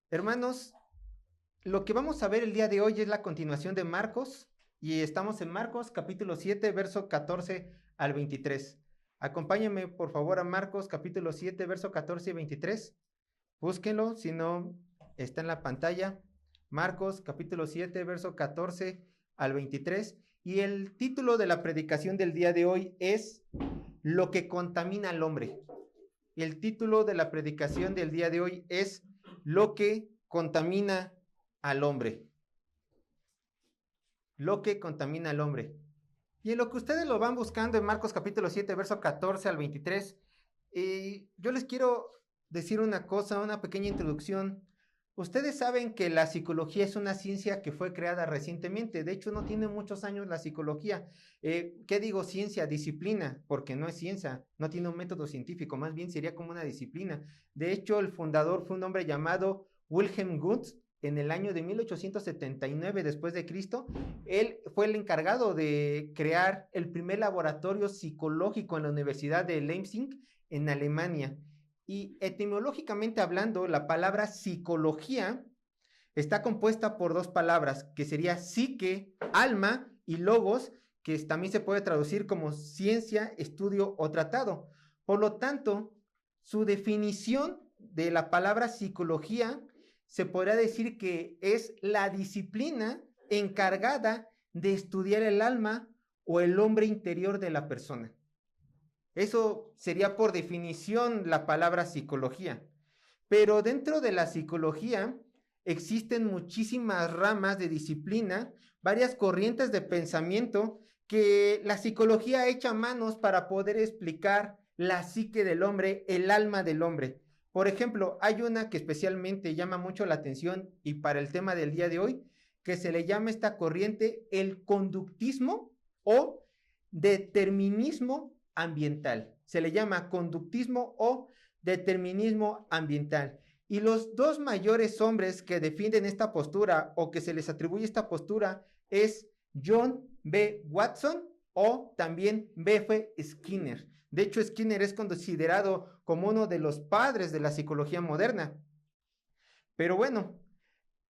Hermanos, lo que vamos a ver el día de hoy es la continuación de Marcos y estamos en Marcos capítulo 7, verso 14 al 23. Acompáñenme por favor a Marcos capítulo 7, verso 14 y 23. Búsquenlo, si no está en la pantalla. Marcos capítulo 7, verso 14 al 23. Y el título de la predicación del día de hoy es Lo que contamina al hombre. Y el título de la predicación del día de hoy es Lo que contamina al hombre. Lo que contamina al hombre. Y en lo que ustedes lo van buscando en Marcos capítulo 7, verso 14 al 23, yo les quiero decir una cosa, una pequeña introducción. Ustedes saben que la psicología es una ciencia que fue creada recientemente. De hecho, no tiene muchos años la psicología. ¿Qué digo ciencia? Disciplina, porque no es ciencia, no tiene un método científico, más bien sería como una disciplina. De hecho, el fundador fue un hombre llamado Wilhelm Wundt. En el año de 1879 después de Cristo, él fue el encargado de crear el primer laboratorio psicológico en la Universidad de Leipzig, en Alemania. Y etimológicamente hablando, la palabra psicología está compuesta por dos palabras, que sería psique, alma, y logos, que también se puede traducir como ciencia, estudio o tratado. Por lo tanto, su definición de la palabra psicología se podría decir que es la disciplina encargada de estudiar el alma o el hombre interior de la persona. Eso sería por definición la palabra psicología. Pero dentro de la psicología existen muchísimas ramas de disciplina, varias corrientes de pensamiento que la psicología echa manos para poder explicar la psique del hombre, el alma del hombre. Por ejemplo, hay una que especialmente llama mucho la atención y para el tema del día de hoy, que se le llama esta corriente el conductismo o determinismo ambiental. Se le llama conductismo o determinismo ambiental. Y los dos mayores hombres que defienden esta postura o que se les atribuye esta postura es John B. Watson o también B.F. Skinner. De hecho, Skinner es considerado como uno de los padres de la psicología moderna. Pero bueno,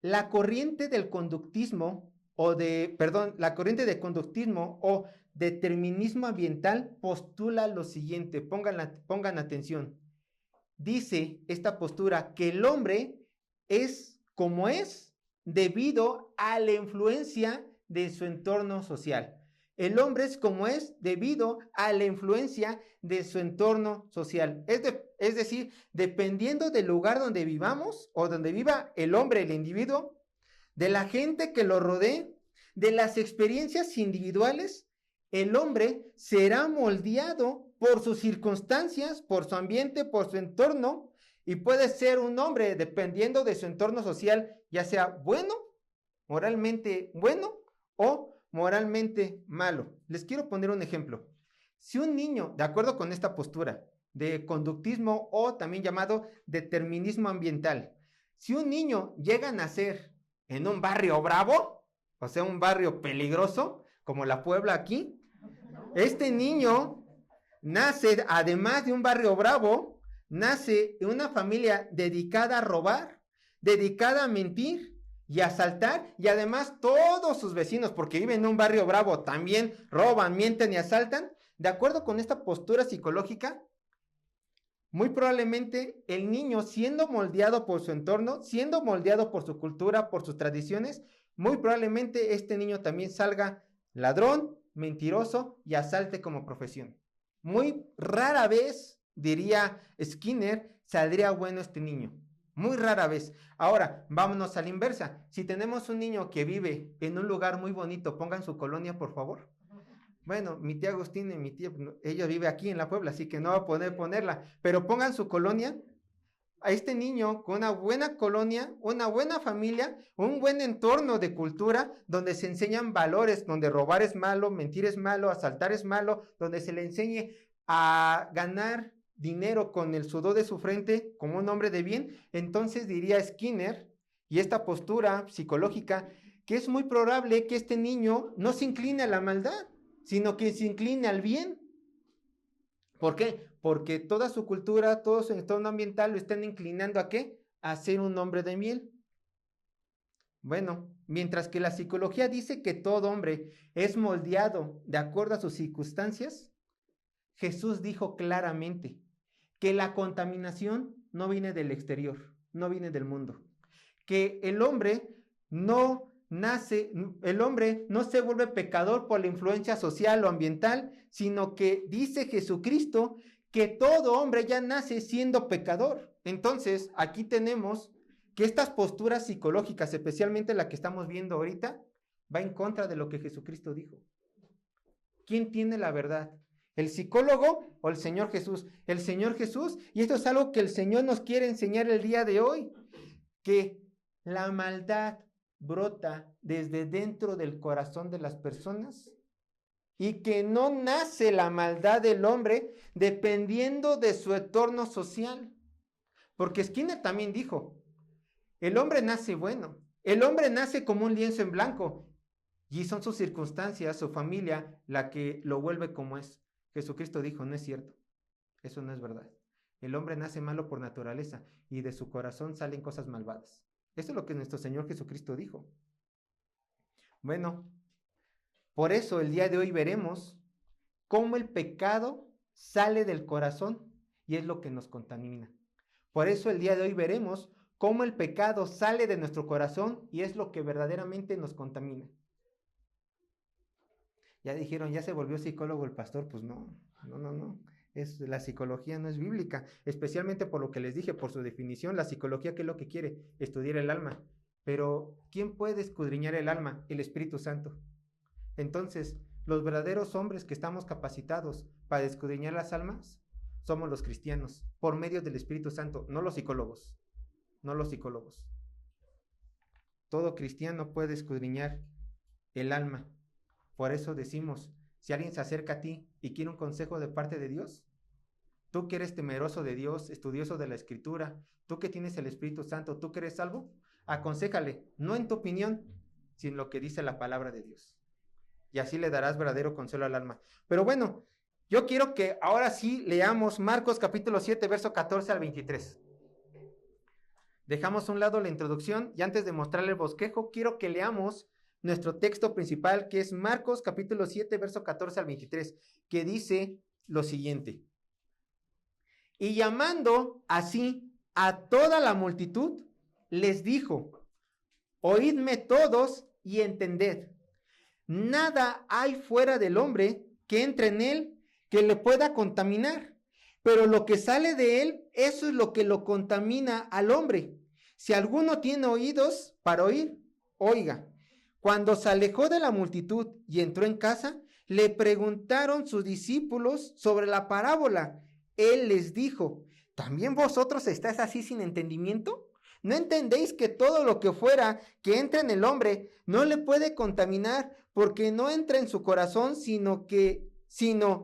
la corriente del conductismo la corriente de conductismo o determinismo ambiental postula lo siguiente, pongan atención. Dice esta postura que el hombre es como es debido a la influencia de su entorno social. El hombre es como es debido a la influencia de su entorno social. Es decir, dependiendo del lugar donde vivamos o donde viva el hombre, el individuo, de la gente que lo rodee, de las experiencias individuales, el hombre será moldeado por sus circunstancias, por su ambiente, por su entorno, y puede ser un hombre dependiendo de su entorno social, ya sea bueno, moralmente bueno o moralmente malo. Les quiero poner un ejemplo. Si un niño, de acuerdo con esta postura de conductismo o también llamado determinismo ambiental, si un niño llega a nacer en un barrio bravo, o sea, un barrio peligroso, como la Puebla aquí, este niño nace, además de un barrio bravo, nace en una familia dedicada a robar, dedicada a mentir y a asaltar, y además todos sus vecinos, porque viven en un barrio bravo, también roban, mienten y asaltan. De acuerdo con esta postura psicológica, muy probablemente el niño, siendo moldeado por su entorno, siendo moldeado por su cultura, por sus tradiciones, muy probablemente este niño también salga ladrón, mentiroso y asalte como profesión. Muy rara vez, diría Skinner, saldría bueno este niño. Muy rara vez. Ahora, vámonos a la inversa. Si tenemos un niño que vive en un lugar muy bonito, pongan su colonia, por favor. Bueno, mi tía Agustina y mi tía, ella vive aquí en la Puebla, así que no va a poder ponerla. Pero pongan su colonia. A este niño con una buena colonia, una buena familia, un buen entorno de cultura, donde se enseñan valores, donde robar es malo, mentir es malo, asaltar es malo, donde se le enseñe a ganar dinero con el sudor de su frente como un hombre de bien, entonces diría Skinner, y esta postura psicológica, que es muy probable que este niño no se incline a la maldad, sino que se incline al bien. ¿Por qué? Porque toda su cultura, todo su entorno ambiental lo están inclinando ¿a qué? a ser un hombre de miel. Bueno, mientras que la psicología dice que todo hombre es moldeado de acuerdo a sus circunstancias, Jesús dijo claramente que la contaminación no viene del exterior, no viene del mundo, que el hombre no se vuelve pecador por la influencia social o ambiental, sino que dice Jesucristo que todo hombre ya nace siendo pecador. Entonces, aquí tenemos que estas posturas psicológicas, especialmente la que estamos viendo ahorita, va en contra de lo que Jesucristo dijo. ¿Quién tiene la verdad? ¿El psicólogo o el Señor Jesús? El Señor Jesús. Y esto es algo que el Señor nos quiere enseñar el día de hoy, que la maldad brota desde dentro del corazón de las personas y que no nace la maldad del hombre dependiendo de su entorno social. Porque Skinner también dijo, el hombre nace bueno, el hombre nace como un lienzo en blanco y son sus circunstancias, su familia, la que lo vuelve como es. Jesucristo dijo, no es cierto, eso no es verdad. El hombre nace malo por naturaleza y de su corazón salen cosas malvadas. Eso es lo que nuestro Señor Jesucristo dijo. Bueno, por eso el día de hoy veremos cómo el pecado sale del corazón y es lo que nos contamina. Por eso el día de hoy veremos cómo el pecado sale de nuestro corazón y es lo que verdaderamente nos contamina. Ya dijeron, ya se volvió psicólogo el pastor. Pues no. La psicología no es bíblica, especialmente por lo que les dije, por su definición. La psicología, ¿qué es lo que quiere? Estudiar el alma. Pero, ¿quién puede escudriñar el alma? El Espíritu Santo. Entonces, los verdaderos hombres que estamos capacitados para escudriñar las almas somos los cristianos, por medio del Espíritu Santo, no los psicólogos. Todo cristiano puede escudriñar el alma. Por eso decimos, si alguien se acerca a ti y quiere un consejo de parte de Dios, tú que eres temeroso de Dios, estudioso de la Escritura, tú que tienes el Espíritu Santo, tú que eres salvo, aconséjale, no en tu opinión, sino en lo que dice la palabra de Dios. Y así le darás verdadero consuelo al alma. Pero bueno, yo quiero que ahora sí leamos Marcos capítulo 7, verso 14 al 23. Dejamos a un lado la introducción y antes de mostrarle el bosquejo, quiero que leamos nuestro texto principal, que es Marcos capítulo 7, verso 14 al 23, que dice lo siguiente. Y llamando así a toda la multitud, les dijo, oídme todos y entended. Nada hay fuera del hombre que entre en él que le pueda contaminar, pero lo que sale de él, eso es lo que lo contamina al hombre. Si alguno tiene oídos para oír, oiga. Cuando se alejó de la multitud y entró en casa, le preguntaron sus discípulos sobre la parábola. Él les dijo, ¿también vosotros estáis así sin entendimiento? ¿No entendéis que todo lo que fuera que entra en el hombre no le puede contaminar porque no entra en su corazón, sino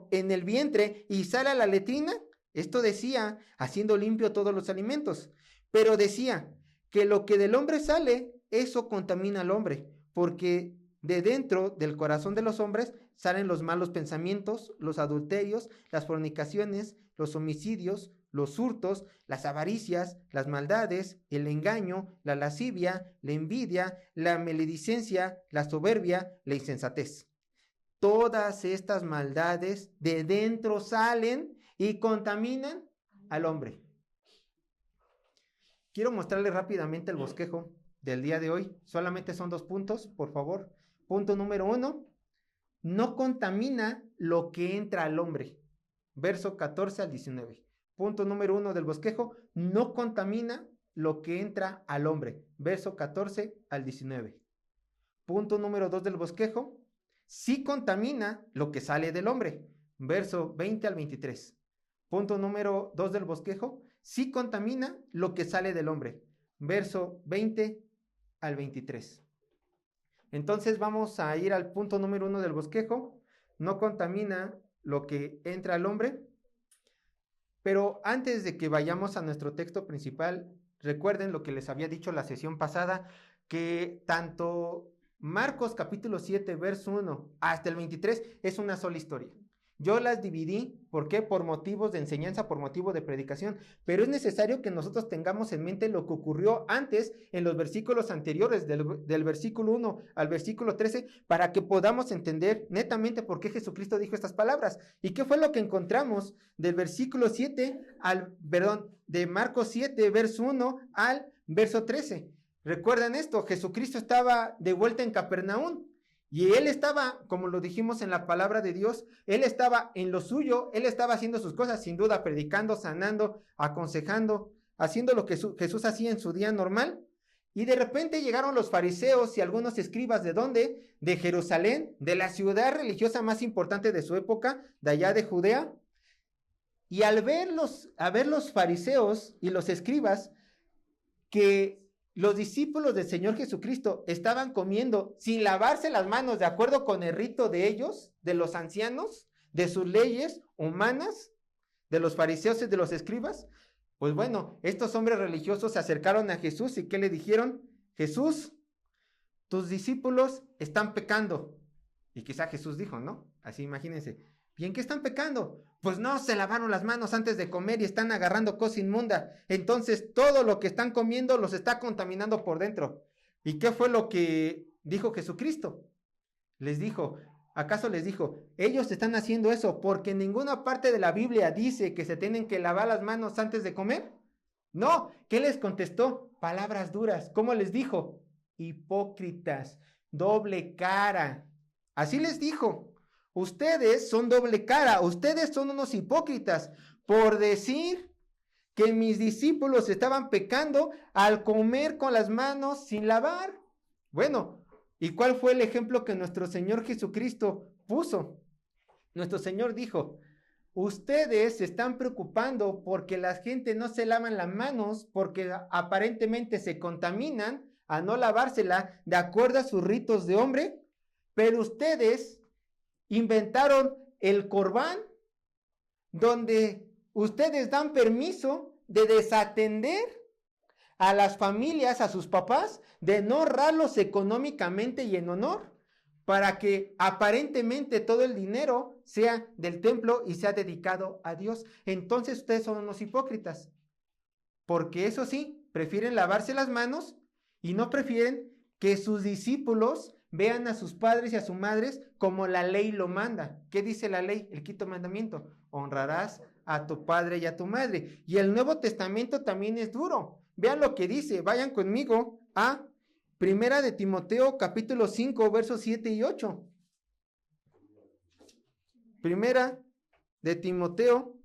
en el vientre y sale a la letrina? Esto decía, haciendo limpio todos los alimentos. Pero decía que lo que del hombre sale, eso contamina al hombre, porque de dentro del corazón de los hombres salen los malos pensamientos, los adulterios, las fornicaciones, los homicidios, los hurtos, las avaricias, las maldades, el engaño, la lascivia, la envidia, la maledicencia, la soberbia, la insensatez. Todas estas maldades de dentro salen y contaminan al hombre. Quiero mostrarles rápidamente el bosquejo del día de hoy. Solamente son 2 puntos, por favor. Punto número 1, no contamina lo que entra al hombre. Verso 14 al 19. Punto número 1 del bosquejo, no contamina lo que entra al hombre. Verso 14 al 19. Punto número 2 del bosquejo, sí contamina lo que sale del hombre. Verso 20 al 23. Punto número 2 del bosquejo, sí contamina lo que sale del hombre. Verso 20 al 23. Entonces vamos a ir al punto número 1 del bosquejo. No contamina lo que entra al hombre. Pero antes de que vayamos a nuestro texto principal, recuerden lo que les había dicho la sesión pasada, que tanto Marcos capítulo 7, verso 1 hasta el 23 es una sola historia. Yo las dividí, ¿por qué? Por motivos de enseñanza, por motivo de predicación. Pero es necesario que nosotros tengamos en mente lo que ocurrió antes en los versículos anteriores, del versículo 1 al versículo 13, para que podamos entender netamente por qué Jesucristo dijo estas palabras. ¿Y qué fue lo que encontramos del versículo 7 de Marcos 7, verso 1 al verso 13? Recuerdan esto, Jesucristo estaba de vuelta en Capernaum. Y él estaba, como lo dijimos en la palabra de Dios, él estaba en lo suyo, él estaba haciendo sus cosas, sin duda, predicando, sanando, aconsejando, haciendo lo que Jesús hacía en su día normal. Y de repente llegaron los fariseos y algunos escribas, ¿de dónde? De Jerusalén, de la ciudad religiosa más importante de su época, de allá de Judea. Y al ver los fariseos y los escribas que los discípulos del Señor Jesucristo estaban comiendo sin lavarse las manos de acuerdo con el rito de ellos, de los ancianos, de sus leyes humanas, de los fariseos y de los escribas, pues bueno, estos hombres religiosos se acercaron a Jesús y ¿qué le dijeron? Jesús, tus discípulos están pecando. Y quizá Jesús dijo, ¿no? Así imagínense. ¿Y en qué están pecando? Pues no se lavaron las manos antes de comer y están agarrando cosa inmunda. Entonces todo lo que están comiendo los está contaminando por dentro. ¿Y qué fue lo que dijo Jesucristo? ¿Acaso les dijo, ellos están haciendo eso porque en ninguna parte de la Biblia dice que se tienen que lavar las manos antes de comer? No, ¿qué les contestó? Palabras duras. ¿Cómo les dijo? Hipócritas, doble cara. Así les dijo. Ustedes son doble cara, ustedes son unos hipócritas por decir que mis discípulos estaban pecando al comer con las manos sin lavar. Bueno, ¿y cuál fue el ejemplo que nuestro Señor Jesucristo puso? Nuestro Señor dijo, ustedes se están preocupando porque la gente no se lavan las manos porque aparentemente se contaminan a no lavársela de acuerdo a sus ritos de hombre, pero ustedes inventaron el Corbán, donde ustedes dan permiso de desatender a las familias, a sus papás, de no honrarlos económicamente y en honor, para que aparentemente todo el dinero sea del templo y sea dedicado a Dios. Entonces ustedes son unos hipócritas, porque eso sí, prefieren lavarse las manos y no prefieren que sus discípulos vean a sus padres y a sus madres como la ley lo manda. ¿Qué dice la ley? El quinto mandamiento. Honrarás a tu padre y a tu madre. Y el Nuevo Testamento también es duro. Vean lo que dice. Vayan conmigo a Primera de Timoteo, capítulo 5, versos 7 y 8. Primera de Timoteo,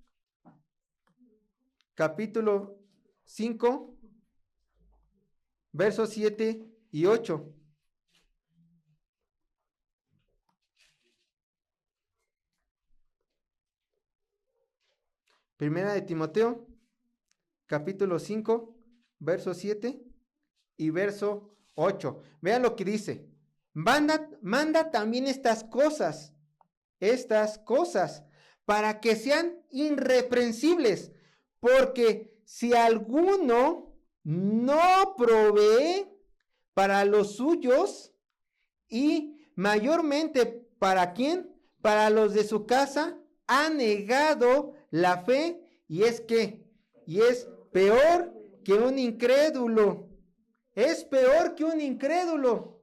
capítulo 5, versos 7 y 8. Primera de Timoteo, capítulo 5, verso 7 y verso 8. Vean lo que dice. Manda también estas cosas, para que sean irreprensibles, porque si alguno no provee para los suyos y mayormente ¿para quién? Para los de su casa, ha negado la fe y es peor que un incrédulo. Es peor que un incrédulo.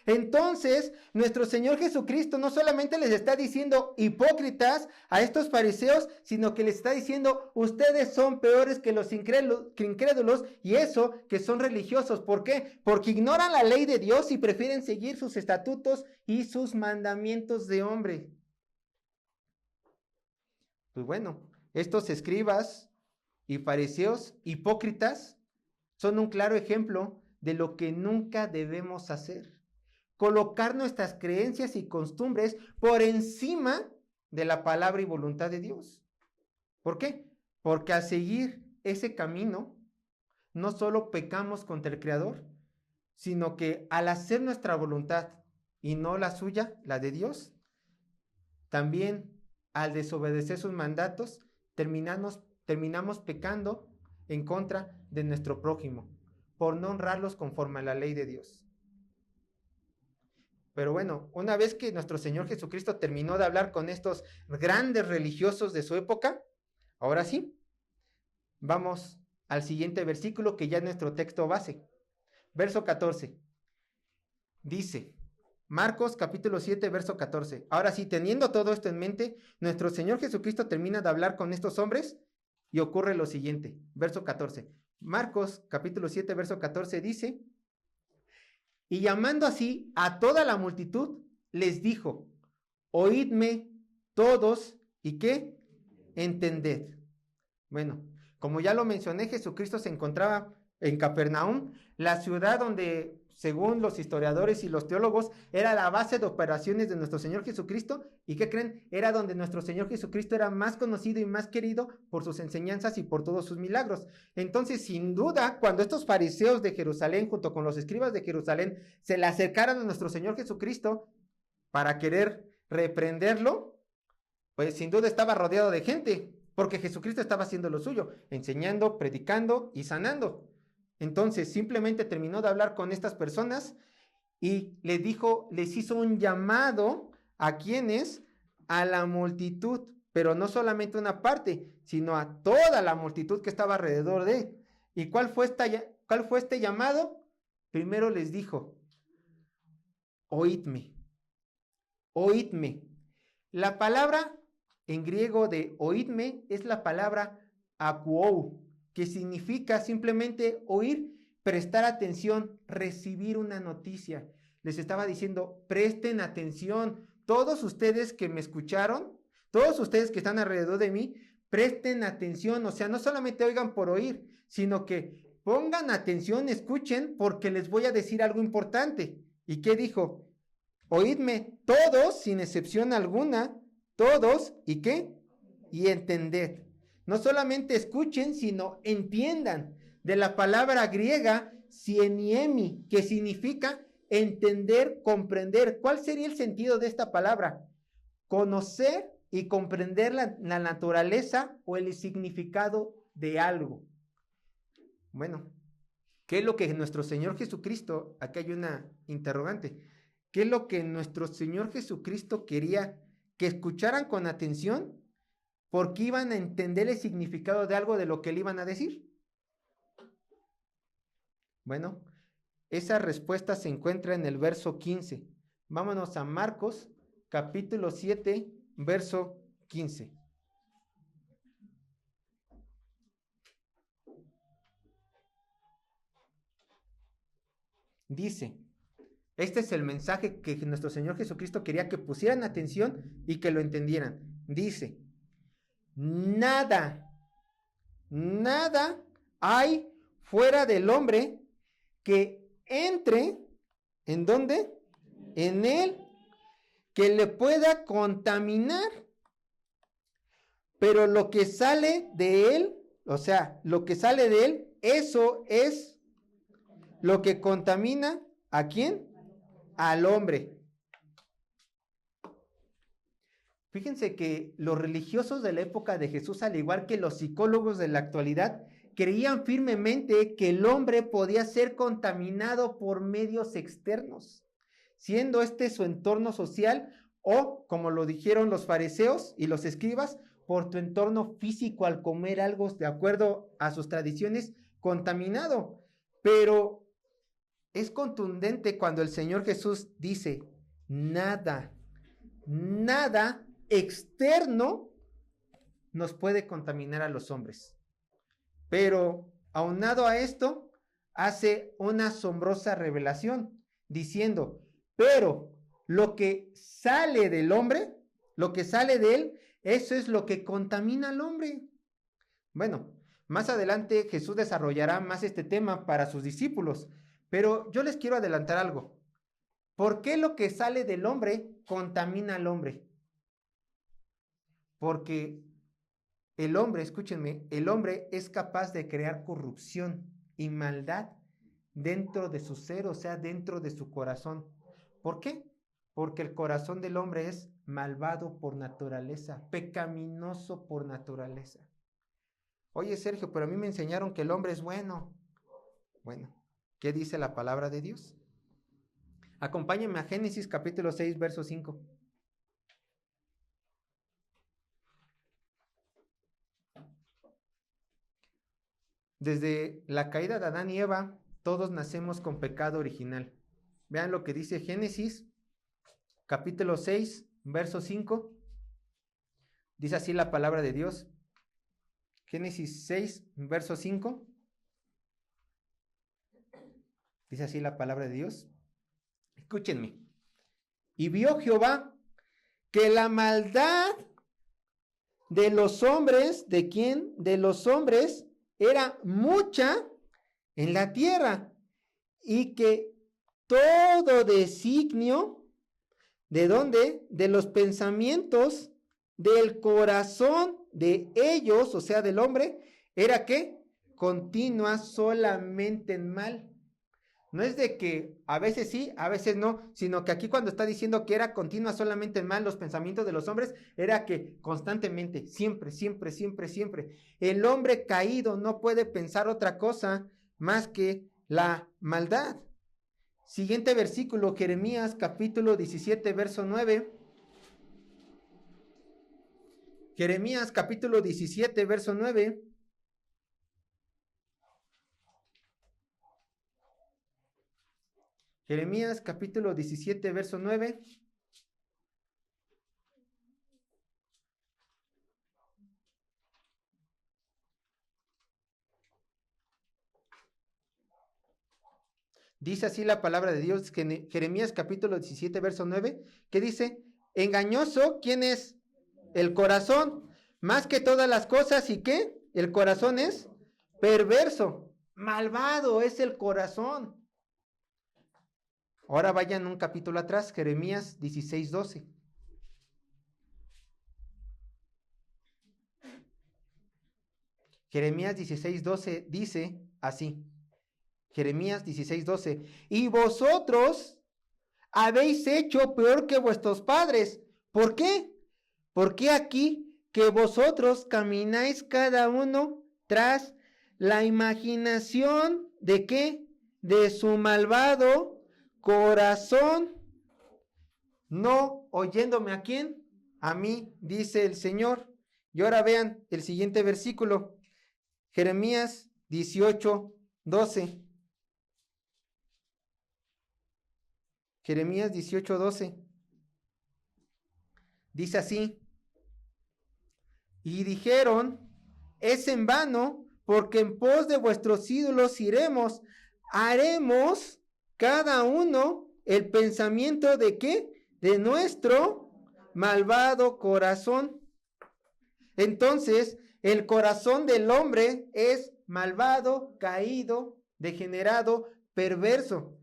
Entonces, nuestro Señor Jesucristo no solamente les está diciendo hipócritas a estos fariseos, sino que les está diciendo, ustedes son peores que los incrédulos y eso que son religiosos. ¿Por qué? Porque ignoran la ley de Dios y prefieren seguir sus estatutos y sus mandamientos de hombre. Pues bueno, estos escribas y fariseos hipócritas son un claro ejemplo de lo que nunca debemos hacer. Colocar nuestras creencias y costumbres por encima de la palabra y voluntad de Dios. ¿Por qué? Porque al seguir ese camino, no solo pecamos contra el Creador, sino que al hacer nuestra voluntad y no la suya, la de Dios, también al desobedecer sus mandatos, terminamos pecando en contra de nuestro prójimo, por no honrarlos conforme a la ley de Dios. Pero bueno, una vez que nuestro Señor Jesucristo terminó de hablar con estos grandes religiosos de su época, ahora sí, vamos al siguiente versículo que ya es nuestro texto base. Verso 14. Dice, Marcos capítulo 7, verso 14. Ahora sí, teniendo todo esto en mente, nuestro Señor Jesucristo termina de hablar con estos hombres y ocurre lo siguiente. Verso 14. Marcos capítulo 7, verso 14 dice, y llamando así a toda la multitud, les dijo, oídme todos, ¿y qué? Entended. Bueno, como ya lo mencioné, Jesucristo se encontraba en Capernaum, la ciudad donde, según los historiadores y los teólogos, era la base de operaciones de nuestro Señor Jesucristo. ¿Y qué creen? Era donde nuestro Señor Jesucristo era más conocido y más querido por sus enseñanzas y por todos sus milagros. Entonces, sin duda, cuando estos fariseos de Jerusalén, junto con los escribas de Jerusalén, se le acercaron a nuestro Señor Jesucristo para querer reprenderlo, pues sin duda estaba rodeado de gente, porque Jesucristo estaba haciendo lo suyo, enseñando, predicando y sanando. Entonces simplemente terminó de hablar con estas personas y les dijo, les hizo un llamado a quienes, a la multitud, pero no solamente una parte, sino a toda la multitud que estaba alrededor de él. ¿Y cuál fue este llamado? Primero les dijo, oídme, oídme. La palabra en griego de oídme es la palabra akuou, que significa simplemente oír, prestar atención, recibir una noticia. Les estaba diciendo, presten atención. Todos ustedes que me escucharon, todos ustedes que están alrededor de mí, presten atención. O sea, no solamente oigan por oír, sino que pongan atención, escuchen, porque les voy a decir algo importante. ¿Y qué dijo? Oídme todos, sin excepción alguna, todos, ¿y qué? Y entended. No solamente escuchen, sino entiendan. De la palabra griega, sieniemi, que significa entender, comprender. ¿Cuál sería el sentido de esta palabra? Conocer y comprender la naturaleza o el significado de algo. Bueno, ¿qué es lo que nuestro Señor Jesucristo, acá hay una interrogante, qué es lo que nuestro Señor Jesucristo quería que escucharan con atención? Porque iban a entender el significado de algo de lo que le iban a decir. Bueno, esa respuesta se encuentra en el verso 15. Vámonos a Marcos, capítulo 7, verso 15. Dice, este es el mensaje que nuestro Señor Jesucristo quería que pusieran atención y que lo entendieran. Dice, nada hay fuera del hombre que entre, ¿en dónde? En él, que le pueda contaminar. Pero lo que sale de él, o sea, lo que sale de él, eso es lo que contamina, ¿a quién? Al hombre. Fíjense que los religiosos de la época de Jesús, al igual que los psicólogos de la actualidad, creían firmemente que el hombre podía ser contaminado por medios externos, siendo este su entorno social o, como lo dijeron los fariseos y los escribas, por tu entorno físico al comer algo de acuerdo a sus tradiciones, contaminado. Pero es contundente cuando el Señor Jesús dice, nada externo nos puede contaminar a los hombres. Pero aunado a esto, hace una asombrosa revelación, diciendo, pero lo que sale del hombre, lo que sale de él, eso es lo que contamina al hombre. Bueno, más adelante Jesús desarrollará más este tema para sus discípulos, pero yo les quiero adelantar algo. ¿Por qué lo que sale del hombre contamina al hombre? Porque el hombre, escúchenme, el hombre es capaz de crear corrupción y maldad dentro de su ser, o sea, dentro de su corazón. ¿Por qué? Porque el corazón del hombre es malvado por naturaleza, pecaminoso por naturaleza. Oye, Sergio, pero a mí me enseñaron que el hombre es bueno. Bueno, ¿qué dice la palabra de Dios? Acompáñenme a Génesis capítulo 6, verso 5. Desde la caída de Adán y Eva, todos nacemos con pecado original. Vean lo que dice Génesis capítulo 6, verso 5. Dice así la palabra de Dios. Génesis 6, verso 5. Dice así la palabra de Dios. Escúchenme. Y vio Jehová que la maldad de los hombres, ¿de quién? De los hombres, era mucha en la tierra, y que todo designio, ¿de dónde? De los pensamientos del corazón de ellos, o sea, del hombre, era ¿qué? Continua solamente en mal. No es de que a veces sí, a veces no, sino que aquí cuando está diciendo que era continua solamente en mal los pensamientos de los hombres, era que constantemente, siempre, siempre, siempre, siempre. El hombre caído no puede pensar otra cosa más que la maldad. Siguiente versículo, Jeremías capítulo 17, verso 9. Jeremías capítulo 17, verso 9. Jeremías capítulo 17, verso 9. Dice así la palabra de Dios, Jeremías capítulo 17, verso 9, que dice, engañoso, ¿quién es? El corazón, más que todas las cosas, ¿y qué? El corazón es perverso, malvado es el corazón. Ahora vayan un capítulo atrás, Jeremías 16, 12. Jeremías 16, 12 dice así. Jeremías 16, 12. Y vosotros habéis hecho peor que vuestros padres. ¿Por qué? Porque aquí que vosotros camináis cada uno tras la imaginación de qué? De su malvado corazón, no oyéndome a quién, a mí, dice el Señor. Y ahora vean el siguiente versículo, Jeremías 18, 12. Jeremías 18, 12. Dice así, y dijeron, es en vano, porque en pos de vuestros ídolos iremos, haremos cada uno el pensamiento de qué, de nuestro malvado corazón. Entonces, el corazón del hombre es malvado, caído, degenerado, perverso.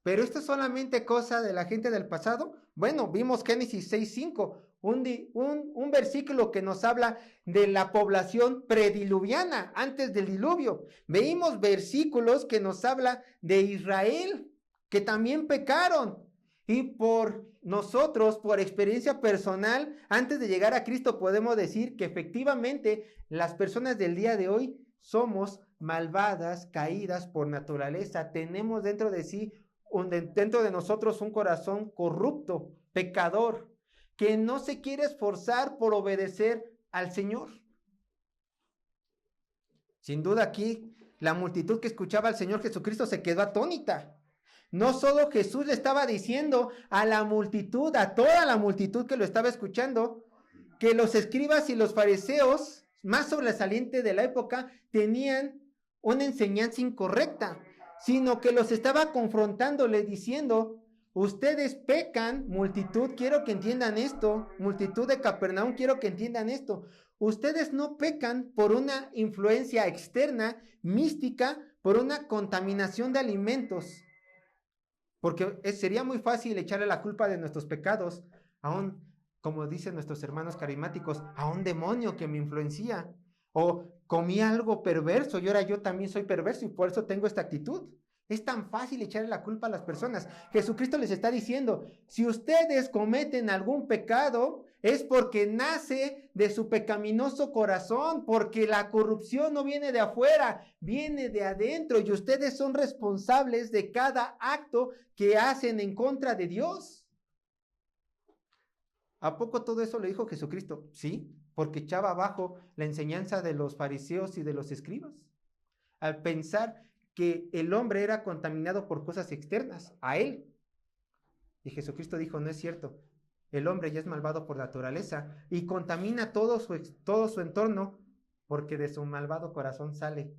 ¿Pero esto es solamente cosa de la gente del pasado? Bueno, vimos Génesis 6:5, un versículo que nos habla de la población prediluviana, antes del diluvio. Veimos versículos que nos habla de Israel, que también pecaron. Y por nosotros, por experiencia personal, antes de llegar a Cristo, podemos decir que efectivamente las personas del día de hoy somos malvadas, caídas por naturaleza. Tenemos dentro de nosotros un corazón corrupto, pecador, que no se quiere esforzar por obedecer al Señor. Sin duda aquí, la multitud que escuchaba al Señor Jesucristo se quedó atónita. No solo Jesús le estaba diciendo a la multitud, a toda la multitud que lo estaba escuchando, que los escribas y los fariseos, más sobresalientes de la época, tenían una enseñanza incorrecta, sino que los estaba confrontándole diciendo, ustedes pecan, multitud, quiero que entiendan esto, multitud de Capernaum, quiero que entiendan esto. Ustedes no pecan por una influencia externa, mística, por una contaminación de alimentos. Porque sería muy fácil echarle la culpa de nuestros pecados a un, como dicen nuestros hermanos carismáticos, a un demonio que me influencia. O comí algo perverso y ahora yo también soy perverso y por eso tengo esta actitud. Es tan fácil echarle la culpa a las personas. Jesucristo les está diciendo, si ustedes cometen algún pecado, es porque nace de su pecaminoso corazón, porque la corrupción no viene de afuera, viene de adentro, y ustedes son responsables de cada acto que hacen en contra de Dios. ¿A poco todo eso le dijo Jesucristo? Sí, porque echaba abajo la enseñanza de los fariseos y de los escribas, al pensar que el hombre era contaminado por cosas externas a él. Y Jesucristo dijo, no es cierto, el hombre ya es malvado por naturaleza y contamina todo su entorno, porque de su malvado corazón sale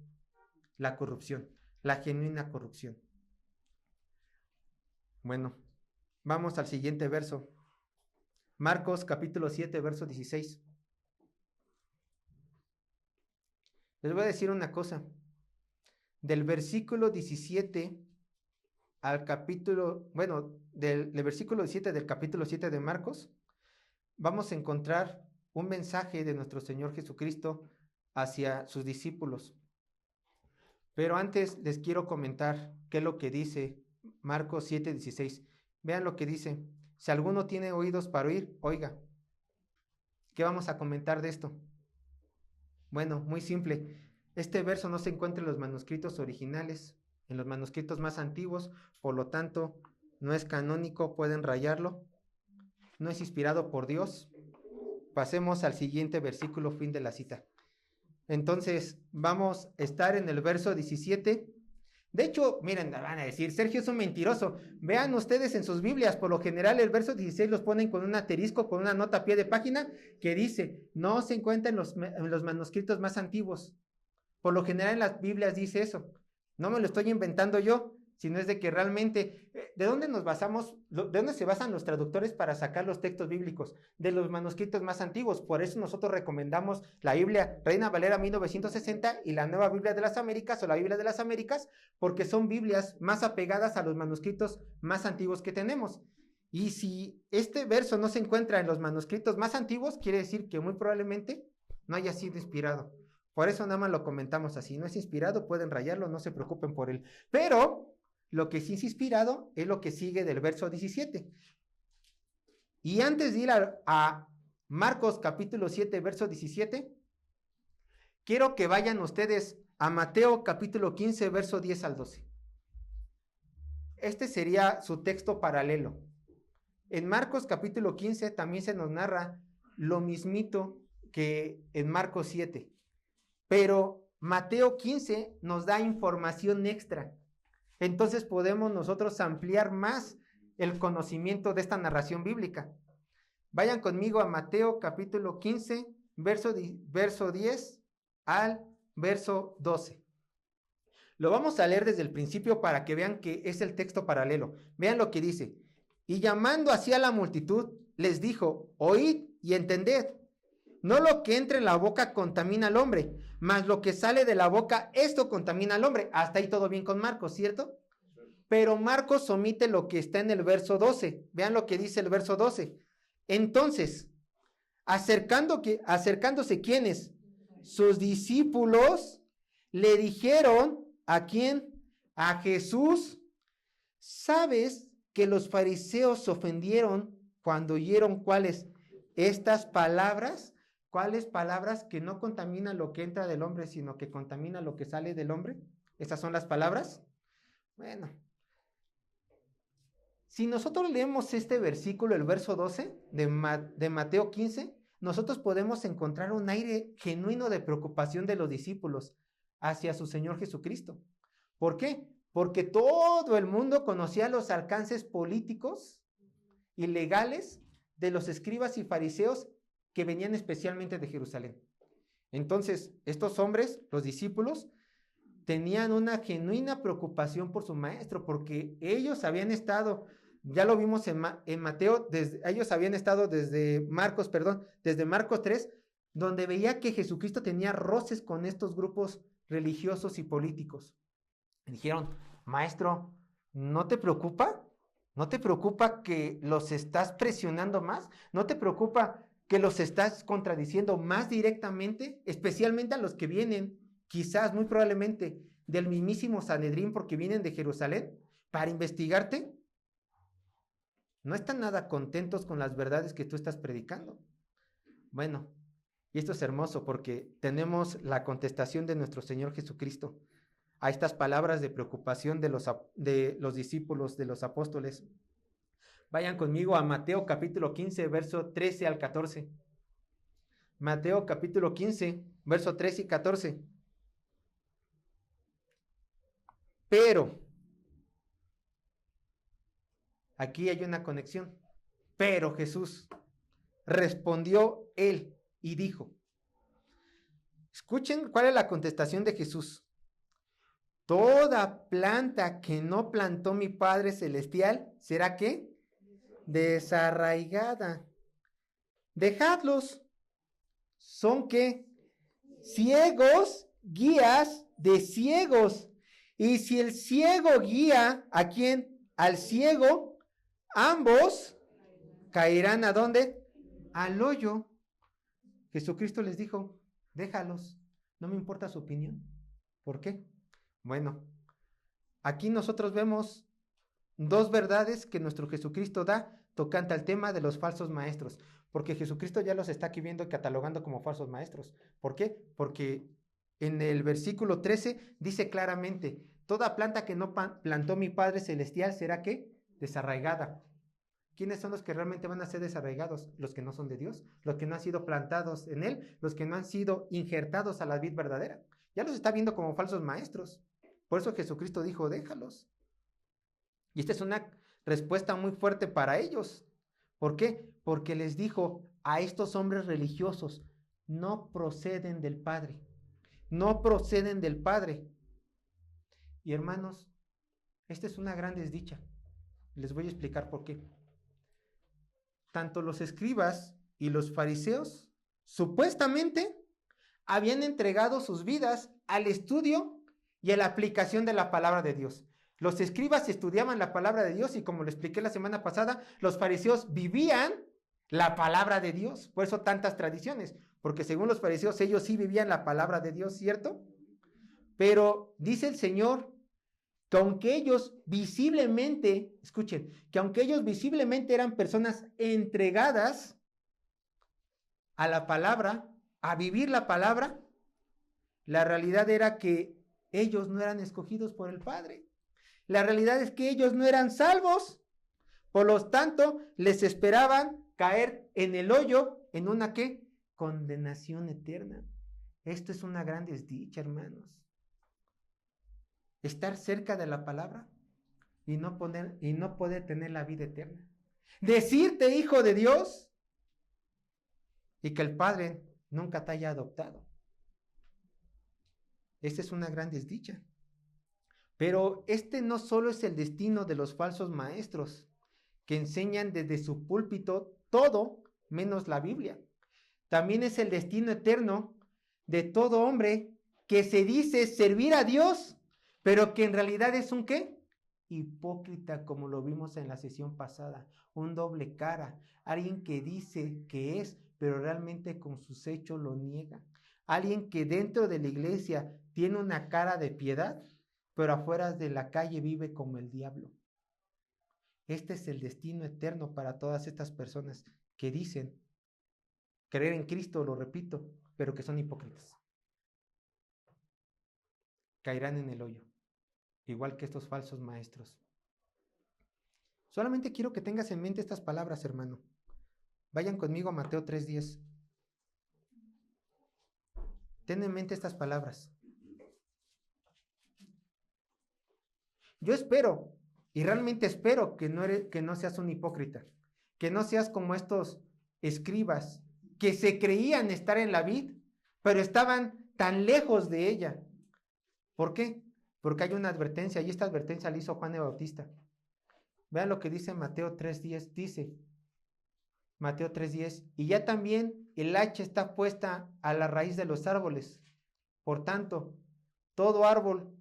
la corrupción, la genuina corrupción. Bueno, vamos al siguiente verso. Marcos capítulo 7, verso 16. Les voy a decir una cosa. Del versículo 17 al capítulo, del versículo 17 del capítulo 7 de Marcos, vamos a encontrar un mensaje de nuestro Señor Jesucristo hacia sus discípulos. Pero antes les quiero comentar qué es lo que dice Marcos 7:16. Vean lo que dice. Si alguno tiene oídos para oír, oiga. ¿Qué vamos a comentar de esto? Bueno, muy simple. Este verso no se encuentra en los manuscritos originales, en los manuscritos más antiguos, por lo tanto, no es canónico, pueden rayarlo. No es inspirado por Dios. Pasemos al siguiente versículo, fin de la cita. Entonces, vamos a estar en el verso 17. De hecho, miren, van a decir, Sergio es un mentiroso. Vean ustedes en sus Biblias, por lo general el verso 16 los ponen con un asterisco, con una nota a pie de página, que dice, no se encuentra en los manuscritos más antiguos. Por lo general en las Biblias dice eso. No me lo estoy inventando yo, sino es de que realmente, ¿de dónde nos basamos? ¿De dónde se basan los traductores para sacar los textos bíblicos? De los manuscritos más antiguos. Por eso nosotros recomendamos la Biblia Reina Valera 1960 y la Nueva Biblia de las Américas o la Biblia de las Américas, porque son Biblias más apegadas a los manuscritos más antiguos que tenemos. Y si este verso no se encuentra en los manuscritos más antiguos, quiere decir que muy probablemente no haya sido inspirado. Por eso nada más lo comentamos así. No es inspirado, pueden rayarlo, no se preocupen por él. Pero lo que sí es inspirado es lo que sigue del verso 17. Y antes de ir a Marcos capítulo 7, verso 17, quiero que vayan ustedes a Mateo capítulo 15, verso 10 al 12. Este sería su texto paralelo. En Marcos capítulo 15 también se nos narra lo mismito que en Marcos 7. Pero Mateo 15 nos da información extra. Entonces podemos nosotros ampliar más el conocimiento de esta narración bíblica. Vayan conmigo a Mateo capítulo 15, verso 10 al verso 12. Lo vamos a leer desde el principio para que vean que es el texto paralelo. Vean lo que dice. Y llamando así a la multitud, les dijo, oíd y entended. No lo que entra en la boca contamina al hombre, mas lo que sale de la boca, esto contamina al hombre. Hasta ahí todo bien con Marcos, ¿cierto? Pero Marcos omite lo que está en el verso 12. Vean lo que dice el verso 12. Entonces, acercándose ¿quiénes? Sus discípulos le dijeron, ¿a quién? A Jesús. ¿Sabes que los fariseos se ofendieron cuando oyeron cuáles? Estas palabras. ¿Cuáles palabras? Que no contaminan lo que entra del hombre, sino que contamina lo que sale del hombre. ¿Estas son las palabras? Bueno. Si nosotros leemos este versículo, el verso 12 de Mateo 15, nosotros podemos encontrar un aire genuino de preocupación de los discípulos hacia su Señor Jesucristo. ¿Por qué? Porque todo el mundo conocía los alcances políticos y legales de los escribas y fariseos que venían especialmente de Jerusalén. Entonces, estos hombres, los discípulos, tenían una genuina preocupación por su maestro, porque ellos habían estado, ya lo vimos en Mateo, ellos habían estado desde Marcos 3, donde veía que Jesucristo tenía roces con estos grupos religiosos y políticos. Y dijeron, maestro, ¿no te preocupa? ¿No te preocupa que los estás presionando más? ¿No te preocupa que los estás contradiciendo más directamente? Especialmente a los que vienen, quizás, muy probablemente, del mismísimo Sanedrín, porque vienen de Jerusalén, para investigarte. No están nada contentos con las verdades que tú estás predicando. Bueno, Y esto es hermoso porque tenemos la contestación de nuestro Señor Jesucristo a estas palabras de preocupación de los discípulos, de los apóstoles. Vayan conmigo a Mateo capítulo 15, verso 13 al 14. Mateo capítulo 15, verso 13 y 14. Pero, aquí hay una conexión. Pero Jesús respondió él y dijo, escuchen cuál es la contestación de Jesús. Toda planta que no plantó mi Padre Celestial, ¿será qué? Desarraigada. Dejadlos. ¿Son qué? Ciegos, guías de ciegos. Y si el ciego guía, ¿a quién? Al ciego, ambos caerán ¿a dónde? Al hoyo. Jesucristo les dijo, déjalos, no me importa su opinión. ¿Por qué? Bueno, aquí nosotros vemos dos verdades que nuestro Jesucristo da tocante al tema de los falsos maestros, porque Jesucristo ya los está aquí viendo y catalogando como falsos maestros. ¿Por qué? Porque en el versículo 13 dice claramente, toda planta que no plantó mi Padre Celestial será ¿qué? Desarraigada. ¿Quiénes son los que realmente van a ser desarraigados? Los que no son de Dios, los que no han sido plantados en Él, los que no han sido injertados a la vid verdadera. Ya los está viendo como falsos maestros. Por eso Jesucristo dijo, déjalos. Y esta es una respuesta muy fuerte para ellos. ¿Por qué? Porque les dijo a estos hombres religiosos, no proceden del Padre. No proceden del Padre. Y hermanos, esta es una gran desdicha. Les voy a explicar por qué. Tanto los escribas y los fariseos supuestamente habían entregado sus vidas al estudio y a la aplicación de la palabra de Dios. Los escribas estudiaban la palabra de Dios y como lo expliqué la semana pasada, los fariseos vivían la palabra de Dios. Por eso tantas tradiciones, porque según los fariseos ellos sí vivían la palabra de Dios, ¿cierto? Pero dice el Señor que aunque ellos visiblemente, escuchen, que aunque ellos visiblemente eran personas entregadas a la palabra, a vivir la palabra, la realidad era que ellos no eran escogidos por el Padre. La realidad es que ellos no eran salvos. Por lo tanto, les esperaban caer en el hoyo, en una ¿qué? Condenación eterna. Esto es una gran desdicha, hermanos. Estar cerca de la palabra y no poder tener la vida eterna. Decirte hijo de Dios y que el Padre nunca te haya adoptado. Esta es una gran desdicha. Pero este no solo es el destino de los falsos maestros que enseñan desde su púlpito todo menos la Biblia. También es el destino eterno de todo hombre que se dice servir a Dios, pero que en realidad es un ¿qué? Hipócrita, como lo vimos en la sesión pasada, un doble cara, alguien que dice que es, pero realmente con sus hechos lo niega, alguien que dentro de la iglesia tiene una cara de piedad, pero afuera de la calle vive como el diablo. Este es el destino eterno para todas estas personas que dicen creer en Cristo, lo repito, pero que son hipócritas. Caerán en el hoyo, igual que estos falsos maestros. Solamente quiero que tengas en mente estas palabras, hermano. Vayan conmigo a Mateo 3:10. Ten en mente estas palabras. Yo espero, y realmente espero que no seas un hipócrita, que no seas como estos escribas que se creían estar en la vid, pero estaban tan lejos de ella. ¿Por qué? Porque hay una advertencia, y esta advertencia la hizo Juan el Bautista. Vean lo que dice Mateo 3:10, dice Mateo 3:10, y ya también el hacha está puesta a la raíz de los árboles. Por tanto, todo árbol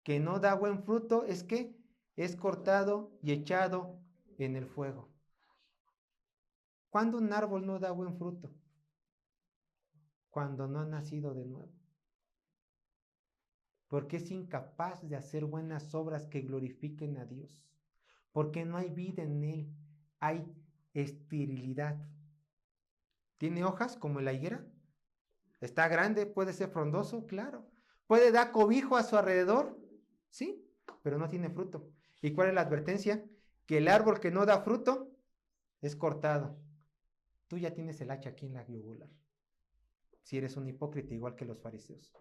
que no da buen fruto es que es cortado y echado en el fuego. ¿Cuándo un árbol no da buen fruto? Cuando no ha nacido de nuevo. Porque es incapaz de hacer buenas obras que glorifiquen a Dios. Porque no hay vida en él, hay esterilidad. ¿Tiene hojas como la higuera? ¿Está grande? ¿Puede ser frondoso? Claro. ¿Puede dar cobijo a su alrededor? Sí, pero no tiene fruto. ¿Y cuál es la advertencia? Que el árbol que no da fruto es cortado. Tú ya tienes el hacha aquí en la yugular. Si eres un hipócrita igual que los fariseos.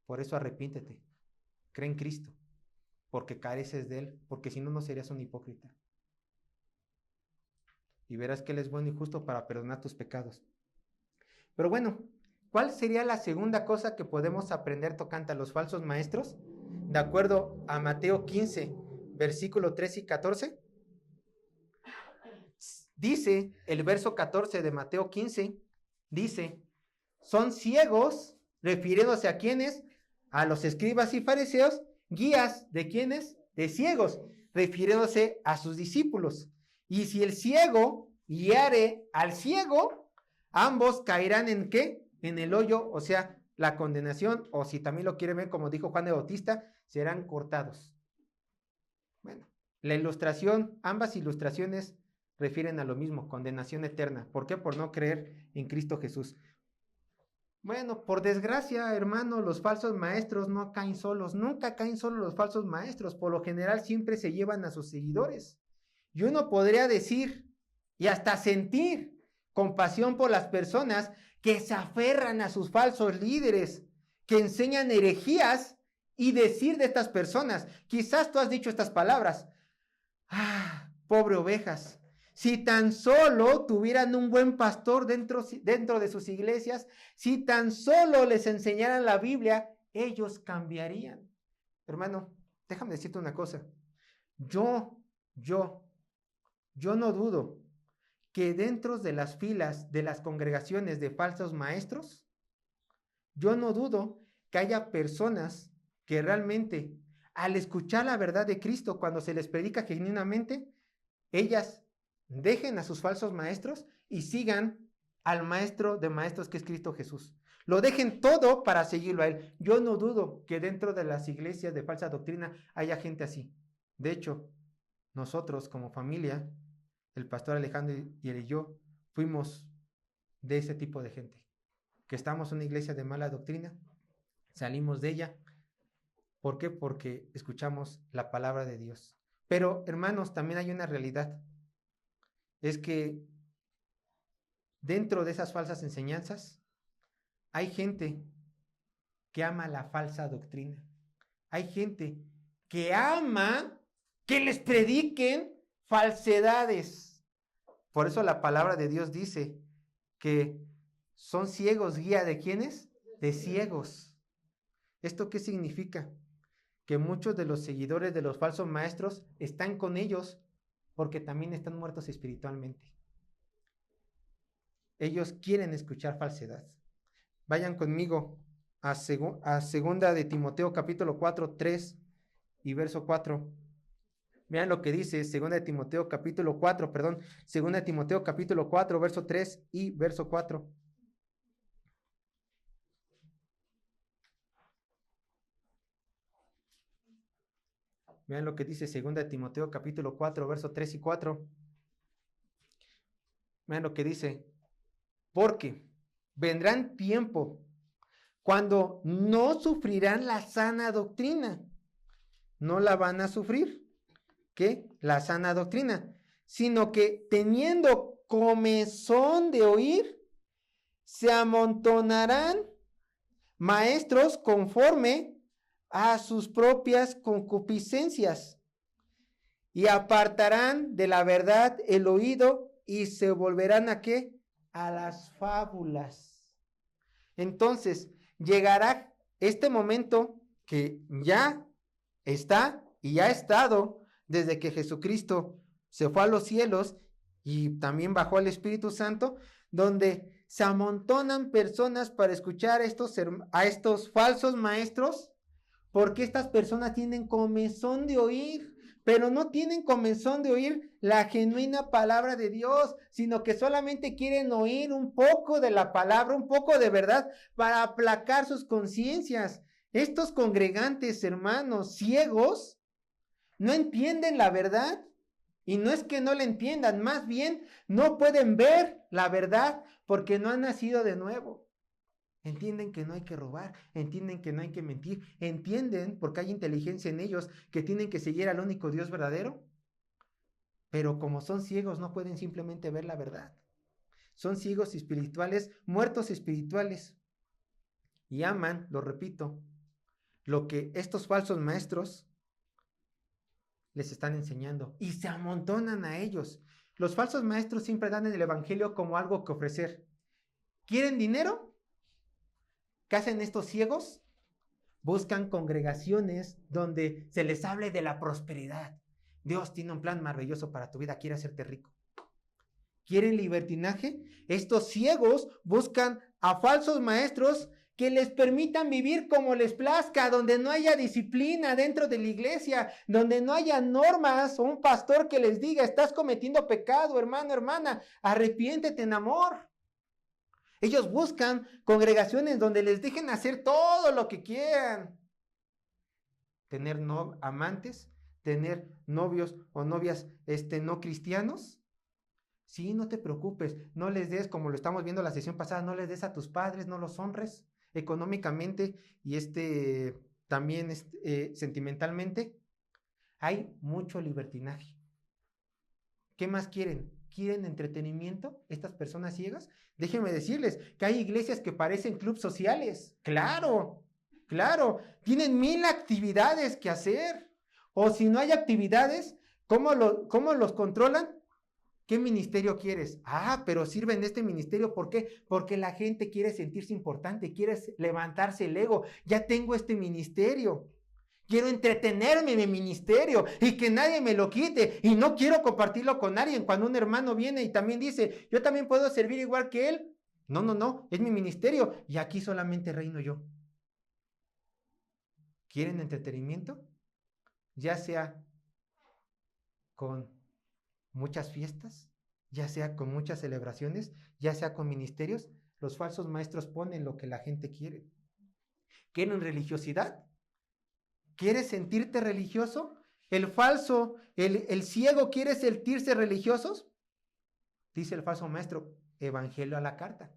Por eso arrepiéntete. Cree en Cristo. Porque careces de Él. Porque si no, no serías un hipócrita. Y verás que Él es bueno y justo para perdonar tus pecados. Pero bueno, ¿cuál sería la segunda cosa que podemos aprender tocante a los falsos maestros? De acuerdo a Mateo 15, versículo 13 y 14. Dice el verso 14 de Mateo 15, dice, son ciegos, refiriéndose a quiénes, a los escribas y fariseos, guías de quiénes, de ciegos, refiriéndose a sus discípulos. Y si el ciego guiare al ciego, ambos caerán en ¿qué? En el hoyo, o sea, la condenación, o si también lo quieren ver, como dijo Juan de Bautista, serán cortados. Bueno, la ilustración, ambas ilustraciones refieren a lo mismo, condenación eterna. ¿Por qué? Por no creer en Cristo Jesús. Bueno, por desgracia, hermano, los falsos maestros no caen solos, nunca caen solos los falsos maestros, por lo general siempre se llevan a sus seguidores. Y uno podría decir y hasta sentir compasión por las personas que se aferran a sus falsos líderes, que enseñan herejías y decir de estas personas. Quizás tú has dicho estas palabras. Pobre ovejas. Si tan solo tuvieran un buen pastor dentro de sus iglesias, si tan solo les enseñaran la Biblia, ellos cambiarían. Hermano, déjame decirte una cosa. Yo no dudo que dentro de las filas de las congregaciones de falsos maestros, yo no dudo que haya personas que realmente, al escuchar la verdad de Cristo, cuando se les predica genuinamente, ellas dejen a sus falsos maestros y sigan al maestro de maestros que es Cristo Jesús. Lo dejen todo para seguirlo a Él. Yo no dudo que dentro de las iglesias de falsa doctrina haya gente así. De hecho, nosotros como familia, el pastor Alejandro y él y yo, fuimos de ese tipo de gente. Que estamos en una iglesia de mala doctrina, salimos de ella. ¿Por qué? Porque escuchamos la palabra de Dios. Pero, hermanos, también hay una realidad. Es que dentro de esas falsas enseñanzas hay gente que ama la falsa doctrina. Hay gente que ama que les prediquen falsedades. Por eso la palabra de Dios dice que son ciegos, guía de ¿quiénes? De ciegos. ¿Esto qué significa? Que muchos de los seguidores de los falsos maestros están con ellos porque también están muertos espiritualmente. Ellos quieren escuchar falsedad. Vayan conmigo a segunda de Timoteo capítulo 4, 3 y verso 4. Vean lo que dice segunda de Timoteo capítulo 4, segunda de Timoteo capítulo 4, verso 3 y verso 4. Vean lo que dice segunda de Timoteo capítulo 4, verso 3 y 4. Vean lo que dice. Porque vendrán tiempo cuando no sufrirán la sana doctrina. No la van a sufrir. ¿Qué? La sana doctrina. Sino que teniendo comezón de oír, se amontonarán maestros conforme a sus propias concupiscencias y apartarán de la verdad el oído y se volverán ¿a qué? A las fábulas. Entonces llegará este momento que ya está y ya ha estado desde que Jesucristo se fue a los cielos y también bajó al Espíritu Santo, donde se amontonan personas para escuchar a estos falsos maestros, porque estas personas tienen comezón de oír, pero no tienen comezón de oír la genuina palabra de Dios, sino que solamente quieren oír un poco de la palabra, un poco de verdad, para aplacar sus conciencias. Estos congregantes, hermanos, ciegos, no entienden la verdad, y no es que no la entiendan, más bien no pueden ver la verdad porque no han nacido de nuevo. Entienden que no hay que robar, entienden que no hay que mentir, entienden, porque hay inteligencia en ellos, que tienen que seguir al único Dios verdadero, pero como son ciegos no pueden simplemente ver la verdad. Son ciegos espirituales, muertos espirituales, y aman, lo repito, lo que estos falsos maestros les están enseñando, y se amontonan a ellos. Los falsos maestros siempre dan en el evangelio como algo que ofrecer. ¿Quieren dinero? ¿Qué hacen estos ciegos? Buscan congregaciones donde se les hable de la prosperidad. Dios tiene un plan maravilloso para tu vida, quiere hacerte rico. ¿Quieren libertinaje? Estos ciegos buscan a falsos maestros que les permitan vivir como les plazca, donde no haya disciplina dentro de la iglesia, donde no haya normas o un pastor que les diga, estás cometiendo pecado, hermano, hermana, arrepiéntete en amor. Ellos buscan congregaciones donde les dejen hacer todo lo que quieran. Tener amantes, tener novios o novias no cristianos. Sí, no te preocupes, no les des, como lo estamos viendo la sesión pasada, no les des a tus padres, no los honres económicamente y también sentimentalmente. Hay mucho libertinaje. ¿Qué más quieren? ¿Quieren entretenimiento estas personas ciegas? Déjenme decirles que hay iglesias que parecen clubes sociales. Claro, claro, tienen 1000 actividades que hacer. O si no hay actividades, ¿cómo los controlan? ¿Qué ministerio quieres? Ah, pero sirven de este ministerio. ¿Por qué? Porque la gente quiere sentirse importante, quiere levantarse el ego. Ya tengo este ministerio. Quiero entretenerme en mi ministerio y que nadie me lo quite. Y no quiero compartirlo con nadie. Cuando un hermano viene y también dice, yo también puedo servir igual que él. No, no, no, es mi ministerio y aquí solamente reino yo. ¿Quieren entretenimiento? Ya sea con muchas fiestas, ya sea con muchas celebraciones, ya sea con ministerios, los falsos maestros ponen lo que la gente quiere. ¿Quieren religiosidad? ¿Quieres sentirte religioso? El ciego quiere sentirse religiosos. Dice el falso maestro, evangelio a la carta.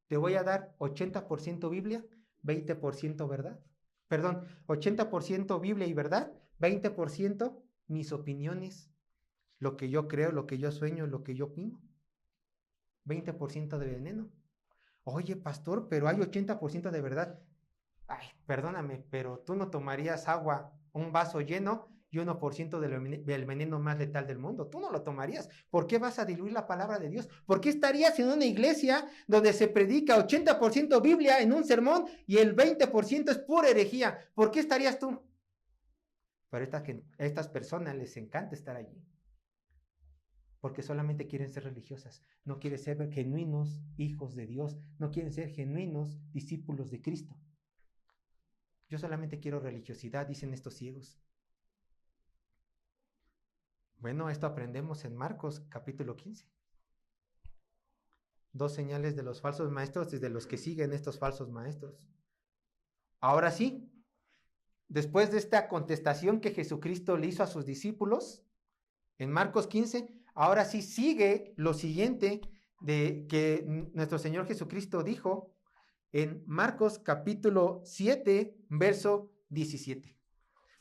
Te voy a dar 80% Biblia, 20% verdad. Perdón, 80% Biblia y verdad, 20% mis opiniones, lo que yo creo, lo que yo sueño, lo que yo opino. 20% de veneno. Oye, pastor, pero hay 80% de verdad. Ay, perdóname, pero tú no tomarías agua, un vaso lleno y 1% del veneno más letal del mundo. Tú no lo tomarías. ¿Por qué vas a diluir la palabra de Dios? ¿Por qué estarías en una iglesia donde se predica 80% Biblia en un sermón y el 20% es pura herejía? ¿Por qué estarías tú? Pero a estas personas les encanta estar allí. Porque solamente quieren ser religiosas, no quieren ser genuinos hijos de Dios, no quieren ser genuinos discípulos de Cristo. Yo solamente quiero religiosidad, dicen estos ciegos. Bueno, esto aprendemos en Marcos capítulo 15. 2 señales de los falsos maestros y de los que siguen estos falsos maestros. Ahora sí, después de esta contestación que Jesucristo le hizo a sus discípulos, en Marcos 15, ahora sí sigue lo siguiente de que nuestro Señor Jesucristo dijo en Marcos capítulo 7, verso 17.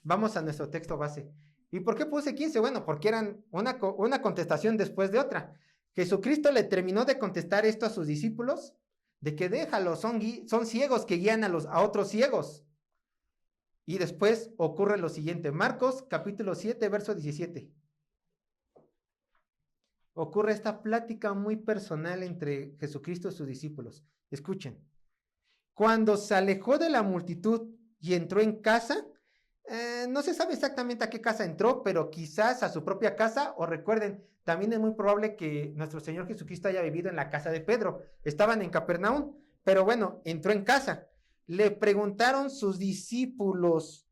Vamos a nuestro texto base. ¿Y por qué puse 15? Bueno, porque eran una contestación después de otra. Jesucristo le terminó de contestar esto a sus discípulos, de que déjalos, son ciegos que guían a otros ciegos. Y después ocurre lo siguiente, Marcos capítulo 7, verso 17. Ocurre esta plática muy personal entre Jesucristo y sus discípulos. Escuchen. Cuando se alejó de la multitud y entró en casa, no se sabe exactamente a qué casa entró, pero quizás a su propia casa, o recuerden, también es muy probable que nuestro Señor Jesucristo haya vivido en la casa de Pedro. Estaban en Capernaum, pero bueno, entró en casa. Le preguntaron sus discípulos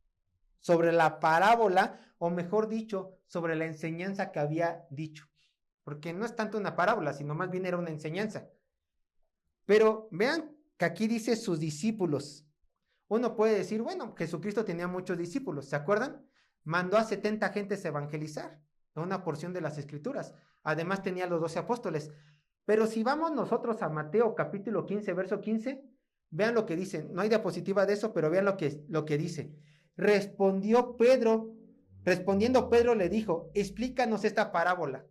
sobre la parábola, o mejor dicho, sobre la enseñanza que había dicho. Porque no es tanto una parábola, sino más bien era una enseñanza. Pero vean que aquí dice sus discípulos. Uno puede decir, bueno, Jesucristo tenía muchos discípulos, ¿se acuerdan? Mandó a 70 gentes a evangelizar, una porción de las escrituras. Además tenía los 12 apóstoles. Pero si vamos nosotros a Mateo capítulo 15, verso 15, vean lo que dice. No hay diapositiva de eso, pero vean lo que dice. Respondiendo Pedro le dijo, explícanos esta parábola.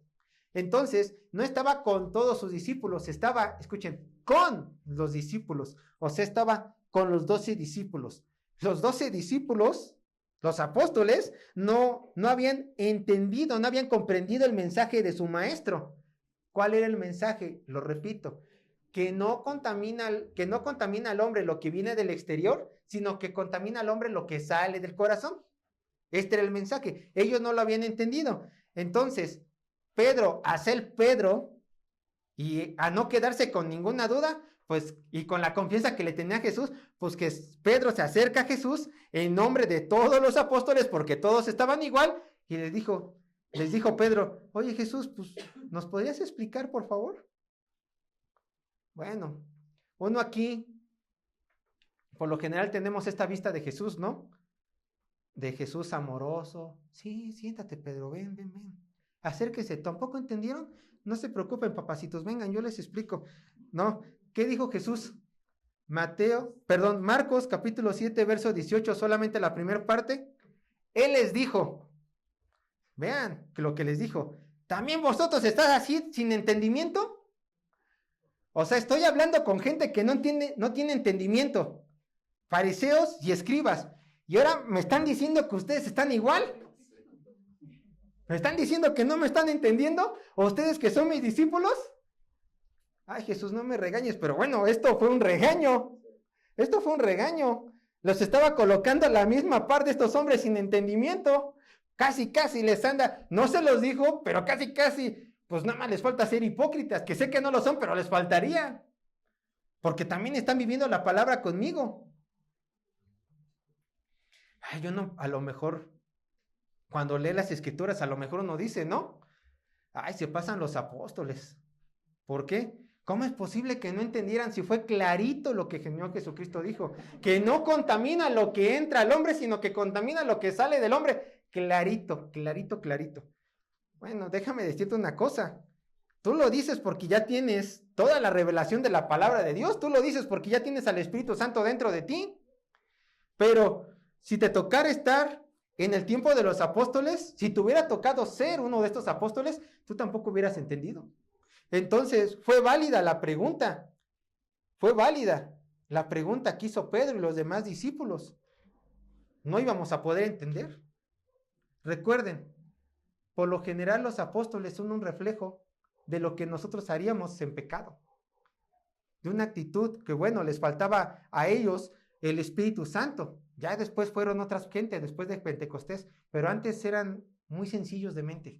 Entonces, no estaba con todos sus discípulos, estaba, escuchen, con los discípulos. O sea, estaba con los 12 discípulos. Los 12 discípulos, los apóstoles, no habían entendido, no habían comprendido el mensaje de su maestro. ¿Cuál era el mensaje? Lo repito, que no contamina al hombre lo que viene del exterior, sino que contamina al hombre lo que sale del corazón. Este era el mensaje. Ellos no lo habían entendido. Entonces, Pedro, a ser Pedro, y a no quedarse con ninguna duda, pues, y con la confianza que le tenía a Jesús, pues que Pedro se acerca a Jesús en nombre de todos los apóstoles, porque todos estaban igual, y les dijo Pedro, oye Jesús, pues, ¿nos podrías explicar, por favor? Bueno, uno aquí, por lo general tenemos esta vista de Jesús, ¿no? De Jesús amoroso. Sí, siéntate, Pedro, ven. Acérquese. ¿Tampoco entendieron? No se preocupen, papacitos, vengan, yo les explico. No, ¿qué dijo Jesús? Marcos capítulo 7, verso 18, solamente la primera parte. Él les dijo, vean lo que les dijo, ¿también vosotros estás así sin entendimiento? O sea, estoy hablando con gente que no tiene entendimiento, fariseos y escribas, y ahora me están diciendo que ustedes están igual. ¿Me están diciendo que no me están entendiendo? ¿O ustedes que son mis discípulos? Ay, Jesús, no me regañes, pero bueno, esto fue un regaño. Los estaba colocando a la misma par de estos hombres sin entendimiento. Casi les anda, no se los dijo, pero casi, pues nada más les falta ser hipócritas, que sé que no lo son, pero les faltaría. Porque también están viviendo la palabra conmigo. Ay, yo no, a lo mejor, cuando lee las escrituras, a lo mejor uno dice, ¿no? Ay, se pasan los apóstoles. ¿Por qué? ¿Cómo es posible que no entendieran si fue clarito lo que el Señor Jesucristo dijo? Que no contamina lo que entra al hombre, sino que contamina lo que sale del hombre. Clarito. Bueno, déjame decirte una cosa. Tú lo dices porque ya tienes toda la revelación de la palabra de Dios. Tú lo dices porque ya tienes al Espíritu Santo dentro de ti. Pero si te tocara estar en el tiempo de los apóstoles, si te hubiera tocado ser uno de estos apóstoles, tú tampoco hubieras entendido. Entonces, fue válida la pregunta que hizo Pedro y los demás discípulos. No íbamos a poder entender. Recuerden, por lo general los apóstoles son un reflejo de lo que nosotros haríamos en pecado. De una actitud que, bueno, les faltaba a ellos el Espíritu Santo. Ya después fueron otras gente, después de Pentecostés, pero antes eran muy sencillos de mente.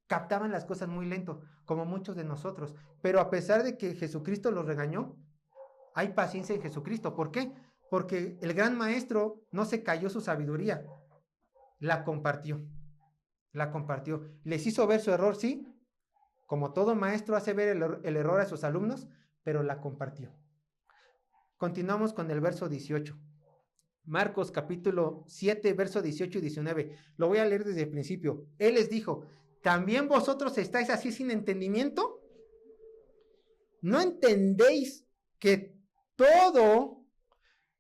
Captaban las cosas muy lento, como muchos de nosotros. Pero a pesar de que Jesucristo los regañó, hay paciencia en Jesucristo. ¿Por qué? Porque el gran maestro no se cayó su sabiduría, la compartió. Les hizo ver su error, sí, como todo maestro hace ver el error a sus alumnos, pero la compartió. Continuamos con el verso 18. Marcos capítulo 7, verso 18 y 19. Lo voy a leer desde el principio. Él les dijo, ¿también vosotros estáis así sin entendimiento? ¿No entendéis que todo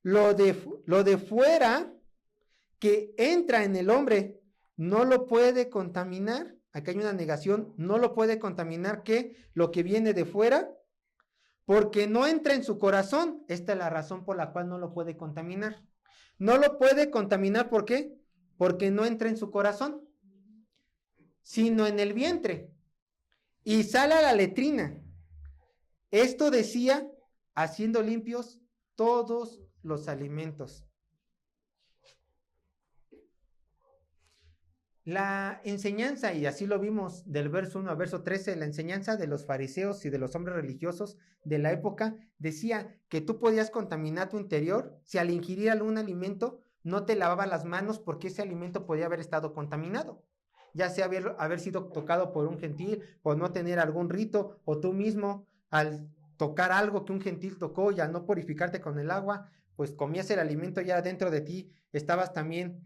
lo de fuera que entra en el hombre no lo puede contaminar? Acá hay una negación, no lo puede contaminar, ¿qué? Lo que viene de fuera, porque no entra en su corazón. Esta es la razón por la cual no lo puede contaminar. No lo puede contaminar, ¿por qué? Porque no entra en su corazón, sino en el vientre, y sale a la letrina. Esto decía, haciendo limpios todos los alimentos. La enseñanza, y así lo vimos del verso 1 al verso 13, la enseñanza de los fariseos y de los hombres religiosos de la época decía que tú podías contaminar tu interior si al ingerir algún alimento no te lavabas las manos, porque ese alimento podía haber estado contaminado. Ya sea haber sido tocado por un gentil, por no tener algún rito, o tú mismo al tocar algo que un gentil tocó y al no purificarte con el agua, pues comías el alimento ya dentro de ti, estabas también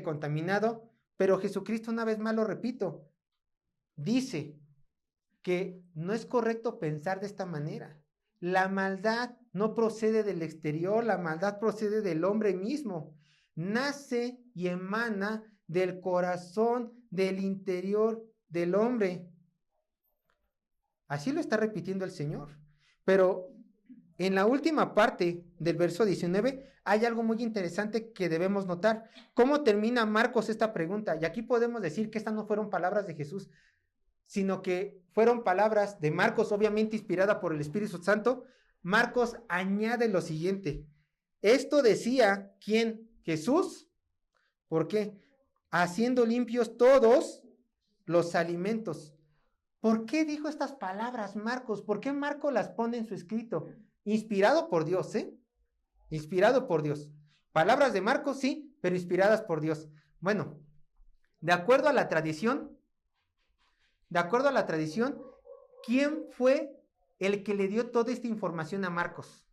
contaminado. Pero Jesucristo, una vez más lo repito, dice que no es correcto pensar de esta manera. La maldad no procede del exterior, la maldad procede del hombre mismo. Nace y emana del corazón, del interior del hombre. Así lo está repitiendo el Señor. Pero en la última parte del verso 19 hay algo muy interesante que debemos notar. ¿Cómo termina Marcos esta pregunta? Y aquí podemos decir que estas no fueron palabras de Jesús, sino que fueron palabras de Marcos, obviamente inspirada por el Espíritu Santo. Marcos añade lo siguiente. Esto decía, ¿quién? Jesús. ¿Por qué? Haciendo limpios todos los alimentos. ¿Por qué dijo estas palabras Marcos? ¿Por qué Marcos las pone en su escrito? Inspirado por Dios, ¿eh? Inspirado por Dios. Palabras de Marcos, sí, pero inspiradas por Dios. Bueno, de acuerdo a la tradición, ¿quién fue el que le dio toda esta información a Marcos?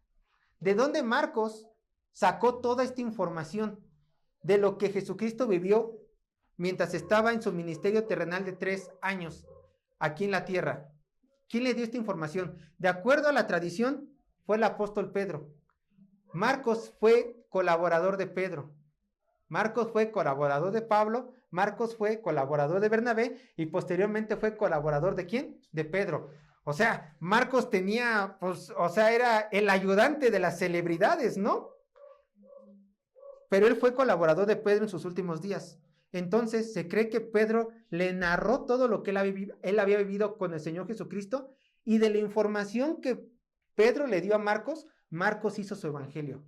¿De dónde Marcos sacó toda esta información de lo que Jesucristo vivió mientras estaba en su ministerio terrenal de 3 años aquí en la tierra? ¿Quién le dio esta información? De acuerdo a la tradición, fue el apóstol Pedro. Marcos fue colaborador de Pedro. Marcos fue colaborador de Pablo. Marcos fue colaborador de Bernabé y posteriormente fue colaborador ¿de quién? De Pedro. O sea, Marcos tenía, pues, o sea, era el ayudante de las celebridades, ¿no? Pero él fue colaborador de Pedro en sus últimos días. Entonces se cree que Pedro le narró todo lo que él había vivido con el Señor Jesucristo, y de la información que Pedro le dio a Marcos, Marcos hizo su evangelio.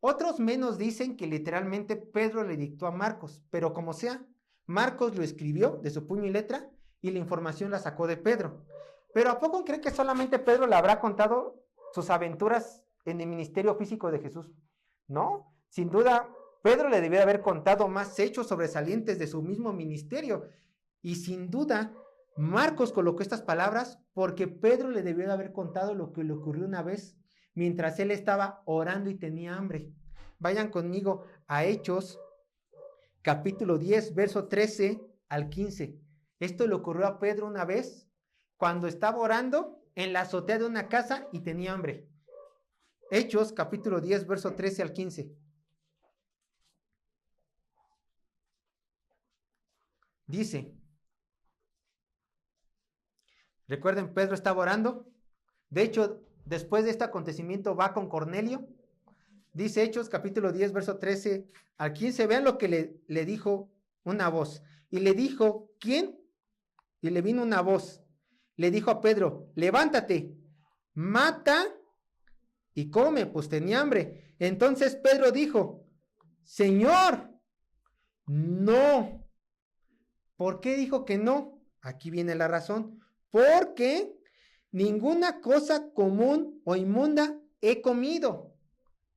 Otros menos dicen que literalmente Pedro le dictó a Marcos, pero como sea, Marcos lo escribió de su puño y letra y la información la sacó de Pedro. Pero ¿a poco cree que solamente Pedro le habrá contado sus aventuras en el ministerio físico de Jesús? No, sin duda, Pedro le debió haber contado más hechos sobresalientes de su mismo ministerio. Y sin duda, Marcos colocó estas palabras porque Pedro le debió de haber contado lo que le ocurrió una vez mientras él estaba orando y tenía hambre. Vayan conmigo a Hechos, capítulo 10, verso 13 al 15. Esto le ocurrió a Pedro una vez cuando estaba orando en la azotea de una casa y tenía hambre. Hechos, capítulo 10, verso 13 al 15. Dice, recuerden, Pedro estaba orando. De hecho, después de este acontecimiento va con Cornelio. Dice Hechos capítulo 10, verso 13 al 15. Vean lo que le dijo una voz. Y le dijo, ¿quién? Y le vino una voz. Le dijo a Pedro, levántate, mata y come, pues tenía hambre. Entonces Pedro dijo, Señor, no. ¿Por qué dijo que no? Aquí viene la razón. Porque ninguna cosa común o inmunda he comido.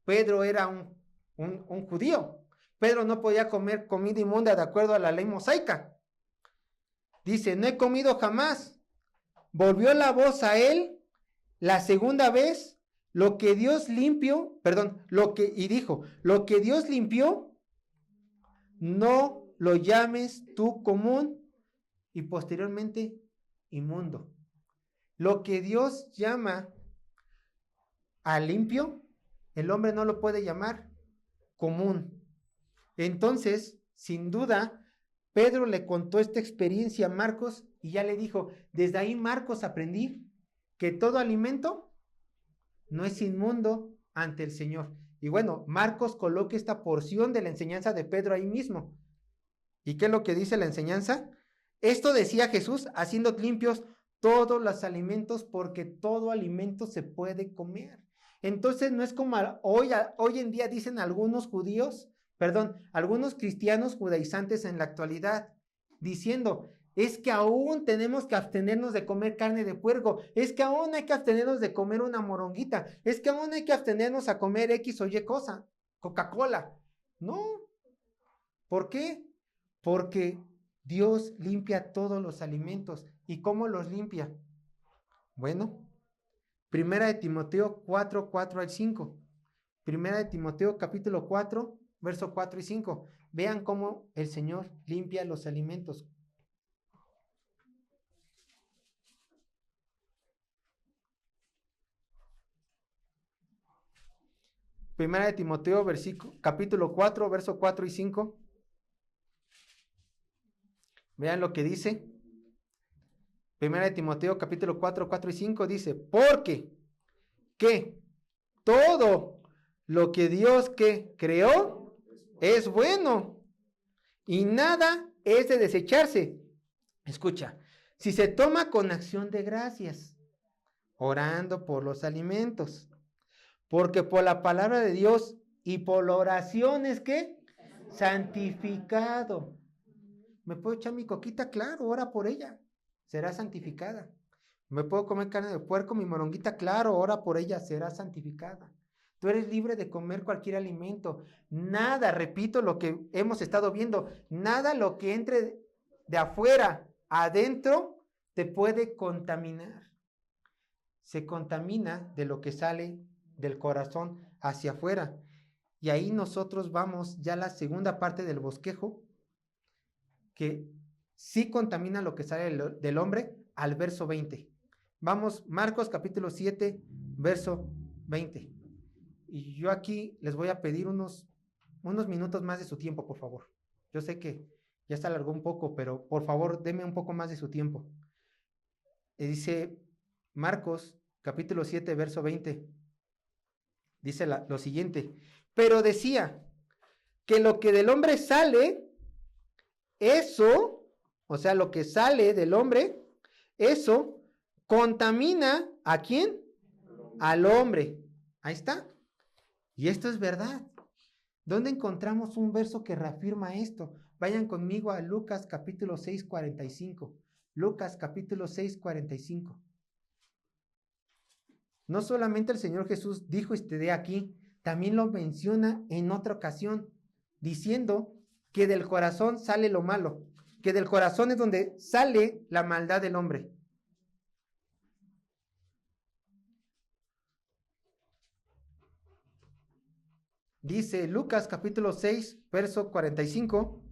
Pedro era un judío. Pedro no podía comer comida inmunda de acuerdo a la ley mosaica. Dice, no he comido jamás. Volvió la voz a él la segunda vez, y dijo, lo que Dios limpió, no lo llames tú común, y posteriormente inmundo. Lo que Dios llama a limpio, el hombre no lo puede llamar común. Entonces, sin duda, Pedro le contó esta experiencia a Marcos y ya le dijo, desde ahí Marcos aprendí que todo alimento no es inmundo ante el Señor. Y bueno, Marcos coloca esta porción de la enseñanza de Pedro ahí mismo. ¿Y qué es lo que dice la enseñanza? Esto decía Jesús, haciendo limpios todos los alimentos, porque todo alimento se puede comer. Entonces no es como hoy en día dicen algunos algunos cristianos judaizantes en la actualidad, diciendo, es que aún tenemos que abstenernos de comer carne de puerco, es que aún hay que abstenernos de comer una moronguita, es que aún hay que abstenernos a comer X o Y cosa, Coca-Cola. No. ¿Por qué? Porque Dios limpia todos los alimentos. ¿Y cómo los limpia? Bueno, Primera de Timoteo 4, 4 al 5. Primera de Timoteo capítulo 4, verso 4 y 5. Vean cómo el Señor limpia los alimentos. Primera de Timoteo, capítulo 4, verso 4 y 5. Vean lo que dice. Primera de Timoteo, capítulo 4, 4 y 5 dice, porque que todo lo que Dios que creó es bueno y nada es de desecharse. Escucha, si se toma con acción de gracias, orando por los alimentos, porque por la palabra de Dios y por la oración es que santificado. ¿Me puedo echar mi coquita? Claro, ora por ella, será santificada. ¿Me puedo comer carne de puerco, mi moronguita? Claro, ora por ella, será santificada. Tú eres libre de comer cualquier alimento. Nada, repito lo que hemos estado viendo, nada lo que entre de afuera adentro te puede contaminar. Se contamina de lo que sale del corazón hacia afuera. Y ahí nosotros vamos ya a la segunda parte del bosquejo, que sí contamina lo que sale del hombre, al verso 20. Vamos, Marcos capítulo 7, verso 20. Y yo aquí les voy a pedir unos minutos más de su tiempo, por favor. Yo sé que ya se alargó un poco, pero por favor, denme un poco más de su tiempo. Dice Marcos capítulo 7, verso 20. Dice lo siguiente. Pero decía que lo que del hombre sale, eso, o sea, lo que sale del hombre, eso contamina ¿a quién? Al hombre. Ahí está. Y esto es verdad. ¿Dónde encontramos un verso que reafirma esto? Vayan conmigo a Lucas capítulo 6, 45. Lucas capítulo 6, 45. No solamente el Señor Jesús dijo de aquí, también lo menciona en otra ocasión, diciendo que del corazón sale lo malo, que del corazón es donde sale la maldad del hombre. Dice Lucas capítulo 6, verso 45.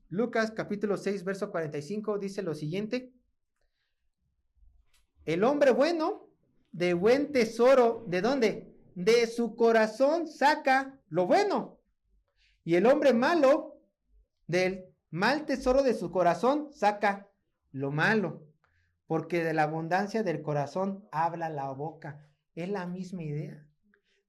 Lucas capítulo 6, verso 45 dice lo siguiente. El hombre bueno, de buen tesoro, ¿de dónde? De su corazón saca lo bueno. Y el hombre malo, del mal tesoro de su corazón, saca lo malo. Porque de la abundancia del corazón habla la boca. Es la misma idea.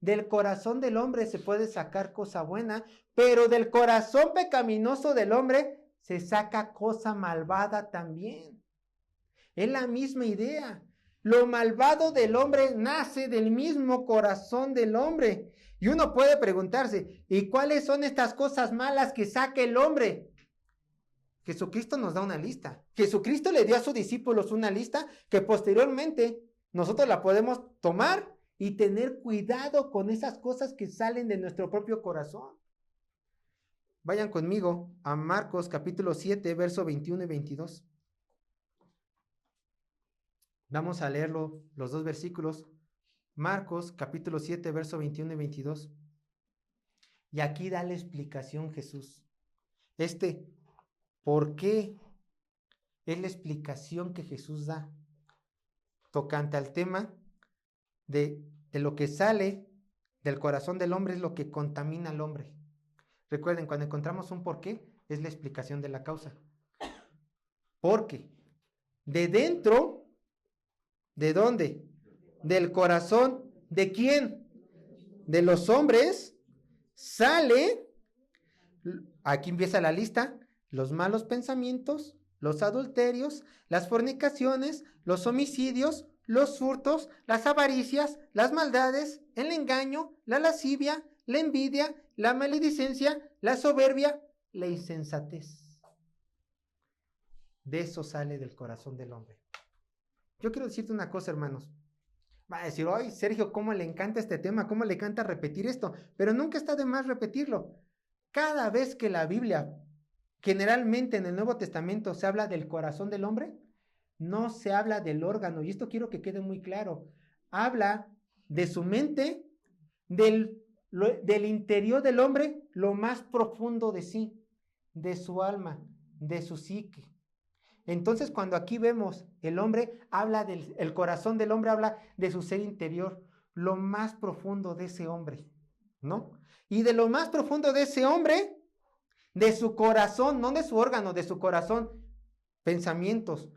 Del corazón del hombre se puede sacar cosa buena, pero del corazón pecaminoso del hombre se saca cosa malvada también. Es la misma idea. Lo malvado del hombre nace del mismo corazón del hombre. Y uno puede preguntarse, ¿y cuáles son estas cosas malas que saca el hombre? Jesucristo nos da una lista. Jesucristo le dio a sus discípulos una lista que posteriormente nosotros la podemos tomar y tener cuidado con esas cosas que salen de nuestro propio corazón. Vayan conmigo a Marcos capítulo 7, verso 21 y 22. Vamos a leerlo, los dos versículos. Marcos capítulo 7, verso 21 y 22. Y aquí da la explicación Jesús. ¿Por qué? Es la explicación que Jesús da tocante al tema de lo que sale del corazón del hombre es lo que contamina al hombre. Recuerden, cuando encontramos un por qué, es la explicación de la causa. Porque de dentro, ¿de dónde? Del corazón, ¿de quién? De los hombres, sale, aquí empieza la lista, los malos pensamientos, los adulterios, las fornicaciones, los homicidios, los hurtos, las avaricias, las maldades, el engaño, la lascivia, la envidia, la maledicencia, la soberbia, la insensatez. De eso sale del corazón del hombre. Yo quiero decirte una cosa, hermanos. Va a decir, ay, Sergio, ¿cómo le encanta este tema? ¿Cómo le encanta repetir esto? Pero nunca está de más repetirlo. Cada vez que la Biblia, generalmente en el Nuevo Testamento, se habla del corazón del hombre, no se habla del órgano, y esto quiero que quede muy claro. Habla de su mente, del interior del hombre, lo más profundo de sí, de su alma, de su psique. Entonces, cuando aquí vemos el hombre, el corazón del hombre habla de su ser interior, lo más profundo de ese hombre, ¿no? Y de lo más profundo de ese hombre, de su corazón, no de su órgano, de su corazón, pensamientos,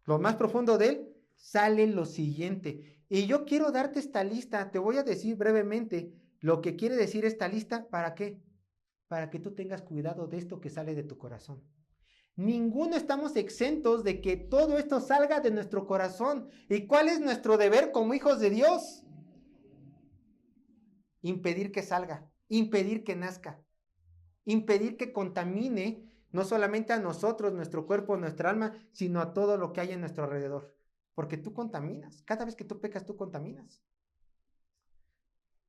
lo más profundo de él, sale lo siguiente. Y yo quiero darte esta lista, te voy a decir brevemente lo que quiere decir esta lista, ¿para qué? Para que tú tengas cuidado de esto que sale de tu corazón. Ninguno estamos exentos de que todo esto salga de nuestro corazón. ¿Y cuál es nuestro deber como hijos de Dios? Impedir que salga, impedir que nazca, impedir que contamine no solamente a nosotros, nuestro cuerpo, nuestra alma, sino a todo lo que hay en nuestro alrededor. Porque tú contaminas. Cada vez que tú pecas, tú contaminas.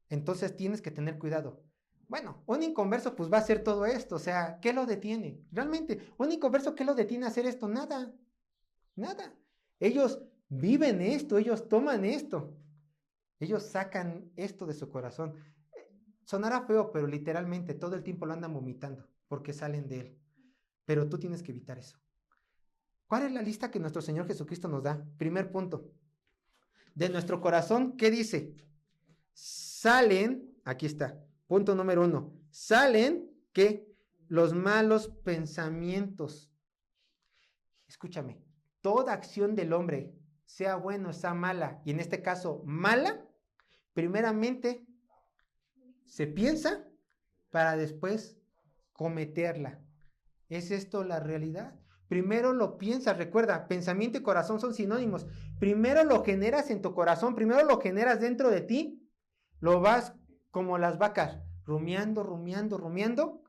Entonces tienes que tener cuidado. Bueno, un inconverso pues va a hacer todo esto. O sea, ¿qué lo detiene? Realmente, un inconverso, ¿qué lo detiene a hacer esto? Nada. Nada. Ellos viven esto, ellos toman esto. Ellos sacan esto de su corazón. Sonará feo, pero literalmente todo el tiempo lo andan vomitando porque salen de él. Pero tú tienes que evitar eso. ¿Cuál es la lista que nuestro Señor Jesucristo nos da? Primer punto. De nuestro corazón, ¿qué dice? Salen, aquí está, punto número 1. Salen, ¿qué? Los malos pensamientos. Escúchame, toda acción del hombre, sea buena o sea mala, y en este caso mala, primeramente se piensa para después cometerla. ¿Es esto la realidad? Primero lo piensas, recuerda, pensamiento y corazón son sinónimos. Primero lo generas en tu corazón, primero lo generas dentro de ti, lo vas como las vacas, rumiando, rumiando, rumiando,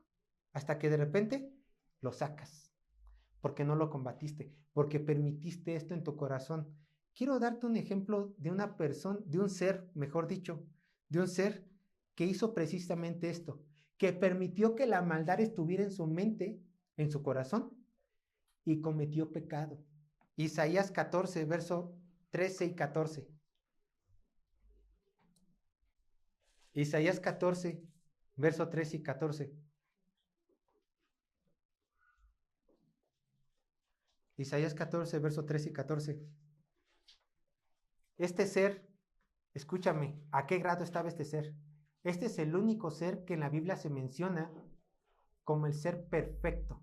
hasta que de repente lo sacas, porque no lo combatiste, porque permitiste esto en tu corazón. Quiero darte un ejemplo de una persona, de un ser, mejor dicho, de un ser que hizo precisamente esto, que permitió que la maldad estuviera en su mente, en su corazón, y cometió pecado. Isaías 14, verso 13 y 14. Isaías 14, verso 13 y 14. Isaías 14, verso 13 y 14. Este ser, escúchame, ¿a qué grado estaba este ser? Este es el único ser que en la Biblia se menciona como el ser perfecto.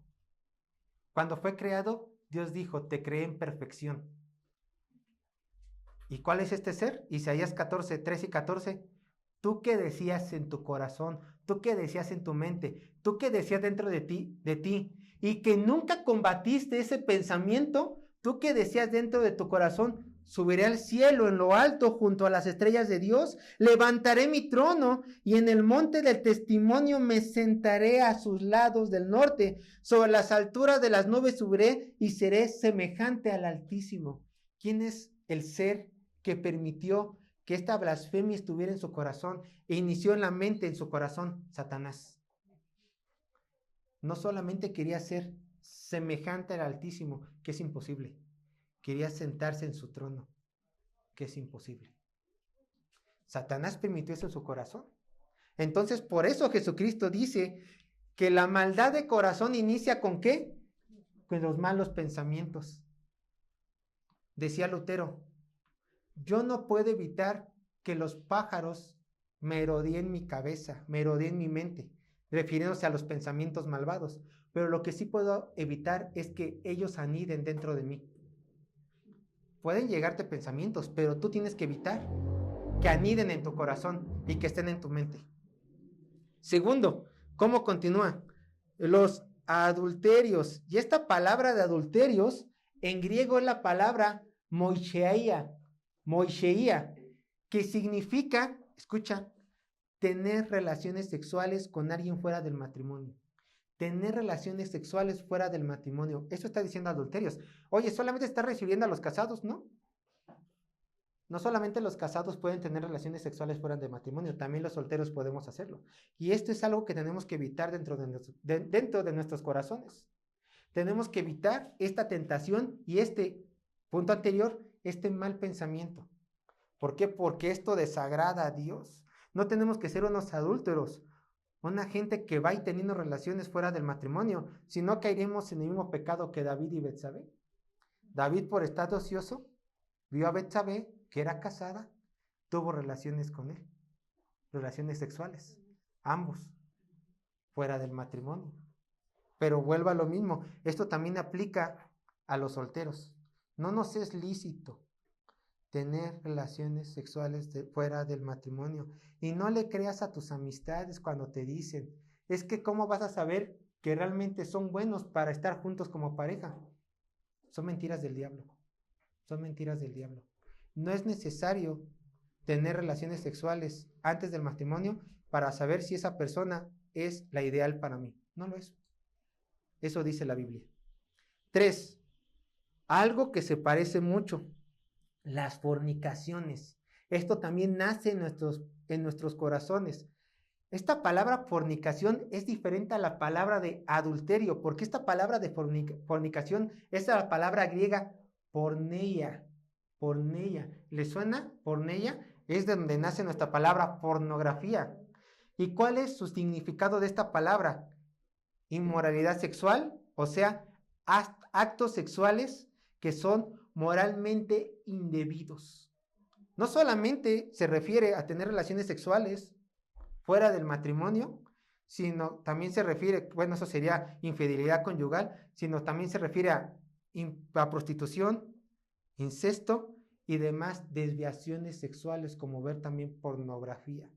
Cuando fue creado, Dios dijo, te creé en perfección. ¿Y cuál es este ser? Isaías 14, 13 y 14. ¿Tú qué decías en tu corazón? ¿Tú qué decías en tu mente? ¿Tú qué decías dentro de ti? Y que nunca combatiste ese pensamiento. ¿Tú qué decías dentro de tu corazón? Subiré al cielo en lo alto junto a las estrellas de Dios. Levantaré mi trono y en el monte del testimonio me sentaré a sus lados del norte. Sobre las alturas de las nubes subiré y seré semejante al Altísimo. ¿Quién es el ser que permitió que esta blasfemia estuviera en su corazón e inició en la mente, en su corazón? Satanás. No solamente quería ser semejante al Altísimo, que es imposible. Quería sentarse en su trono, que es imposible. Satanás permitió eso en su corazón. Entonces, por eso Jesucristo dice que la maldad de corazón inicia ¿con qué? Con los malos pensamientos. Decía Lutero, yo no puedo evitar que los pájaros merodeen mi cabeza, merodeen mi mente, refiriéndose a los pensamientos malvados. Pero lo que sí puedo evitar es que ellos aniden dentro de mí. Pueden llegarte pensamientos, pero tú tienes que evitar que aniden en tu corazón y que estén en tu mente. Segundo, ¿cómo continúa? Los adulterios. Y esta palabra de adulterios en griego es la palabra moicheia, que significa, escucha, tener relaciones sexuales con alguien fuera del matrimonio. Tener relaciones sexuales fuera del matrimonio. Eso está diciendo adulterios. Oye, solamente está refiriendo a los casados, ¿no? No solamente los casados pueden tener relaciones sexuales fuera del matrimonio, también los solteros podemos hacerlo. Y esto es algo que tenemos que evitar dentro de nuestros corazones. Tenemos que evitar esta tentación y este punto anterior, este mal pensamiento. ¿Por qué? Porque esto desagrada a Dios. No tenemos que ser unos adúlteros, una gente que va y teniendo relaciones fuera del matrimonio, sino caeremos en el mismo pecado que David y Betsabé. David, por estar ocioso, vio a Betsabé, que era casada, tuvo relaciones con él, relaciones sexuales, ambos, fuera del matrimonio. Pero vuelvo a lo mismo, esto también aplica a los solteros. No nos es lícito tener relaciones sexuales fuera del matrimonio. Y no le creas a tus amistades cuando te dicen, es que ¿cómo vas a saber que realmente son buenos para estar juntos como pareja? Son mentiras del diablo. Son mentiras del diablo. No es necesario tener relaciones sexuales antes del matrimonio para saber si esa persona es la ideal para mí. No lo es. Eso dice la Biblia. 3. Algo que se parece mucho. Las fornicaciones. Esto también nace en nuestros corazones. Esta palabra fornicación es diferente a la palabra de adulterio, porque esta palabra de fornicación es la palabra griega porneia. Porneia. ¿Le suena? Porneia es de donde nace nuestra palabra pornografía. ¿Y cuál es su significado de esta palabra? Inmoralidad sexual, o sea, actos sexuales que son moralmente indebidos. No solamente se refiere a tener relaciones sexuales fuera del matrimonio, sino también se refiere, bueno, eso sería infidelidad conyugal, sino también se refiere a prostitución, incesto y demás desviaciones sexuales, como ver también pornografía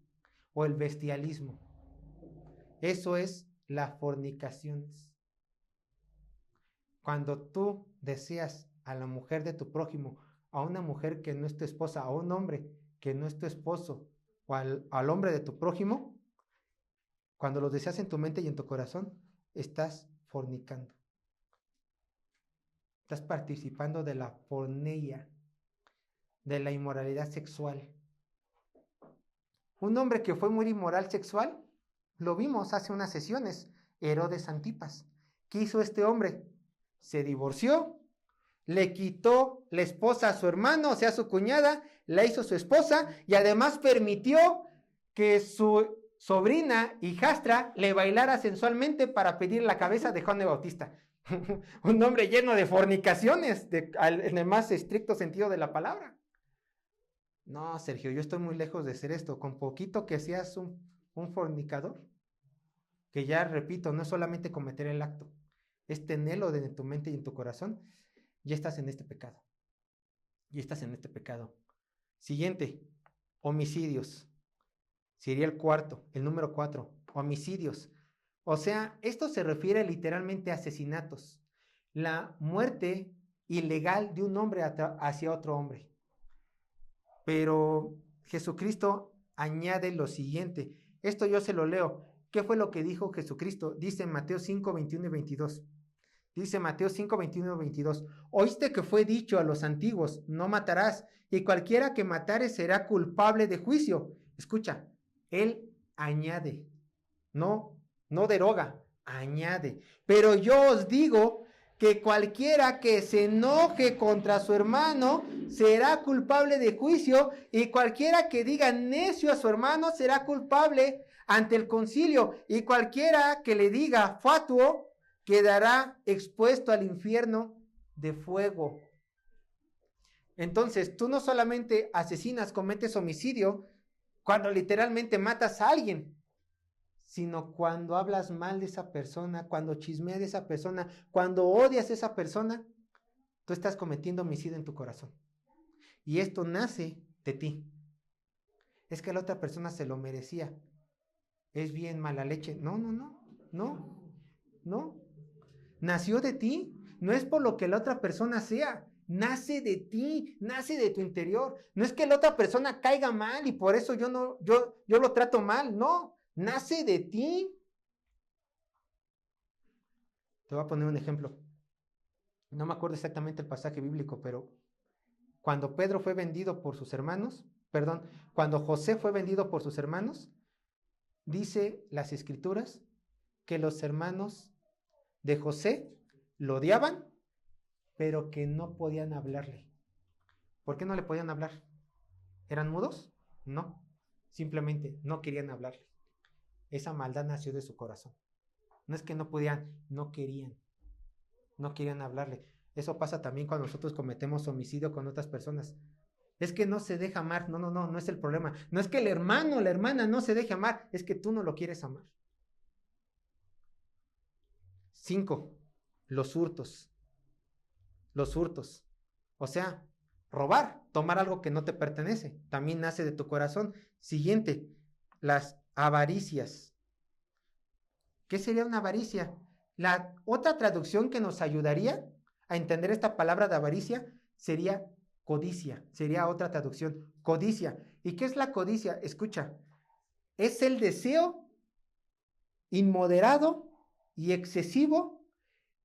o el bestialismo. Eso es la fornicación. Cuando tú deseas a la mujer de tu prójimo, a una mujer que no es tu esposa, a un hombre que no es tu esposo, o al hombre de tu prójimo, cuando lo deseas en tu mente y en tu corazón, estás fornicando. Estás participando de la porneia, de la inmoralidad sexual. Un hombre que fue muy inmoral sexual, lo vimos hace unas sesiones, Herodes Antipas. ¿Qué hizo este hombre? Se divorció, le quitó la esposa a su hermano, o sea, a su cuñada, la hizo su esposa y además permitió que su sobrina hijastra le bailara sensualmente para pedir la cabeza de Juan el Bautista. Un hombre lleno de fornicaciones, en el más estricto sentido de la palabra. No, Sergio, yo estoy muy lejos de ser esto. Con poquito que seas un fornicador, que ya repito, no es solamente cometer el acto, es tenerlo en tu mente y en tu corazón, ya estás en este pecado. Ya estás en este pecado. Siguiente, homicidios. Sería el número 4, homicidios. O sea, esto se refiere literalmente a asesinatos. La muerte ilegal de un hombre hacia otro hombre. Pero Jesucristo añade lo siguiente. Esto yo se lo leo. ¿Qué fue lo que dijo Jesucristo? Dice en Mateo 5, 21 y 22. Dice Mateo 5, 21 y 22. Oíste que fue dicho a los antiguos, no matarás, y cualquiera que matare será culpable de juicio. Escucha, él añade, no deroga, añade. Pero yo os digo que cualquiera que se enoje contra su hermano será culpable de juicio, y cualquiera que diga necio a su hermano será culpable ante el concilio, y cualquiera que le diga fatuo quedará expuesto al infierno de fuego. Entonces, tú no solamente asesinas, cometes homicidio cuando literalmente matas a alguien, sino cuando hablas mal de esa persona, cuando chismeas de esa persona, cuando odias a esa persona, tú estás cometiendo homicidio en tu corazón. Y esto nace de ti. Es que la otra persona se lo merecía. Es bien mala leche. No. Nació de ti. No es por lo que la otra persona sea. Nace de ti, nace de tu interior. No es que la otra persona caiga mal y por eso yo lo trato mal. No, nace de ti. Te voy a poner un ejemplo. No me acuerdo exactamente el pasaje bíblico, pero cuando Pedro fue vendido por sus hermanos, cuando José fue vendido por sus hermanos, dice las escrituras que los hermanos de José lo odiaban, pero que no podían hablarle. ¿Por qué no le podían hablar? ¿Eran mudos? No, simplemente no querían hablarle. Esa maldad nació de su corazón. No es que no podían, no querían hablarle. Eso pasa también cuando nosotros cometemos homicidio con otras personas. Es que no se deja amar. No, no, no, no es el problema. No es que el hermano o la hermana no se deje amar, es que tú no lo quieres amar. 5. Los hurtos. Los hurtos. O sea, robar, tomar algo que no te pertenece, también nace de tu corazón. Siguiente, las avaricias. ¿Qué sería una avaricia? La otra traducción que nos ayudaría a entender esta palabra de avaricia sería codicia, sería otra traducción, codicia. ¿Y qué es la codicia? Escucha, es el deseo inmoderado y excesivo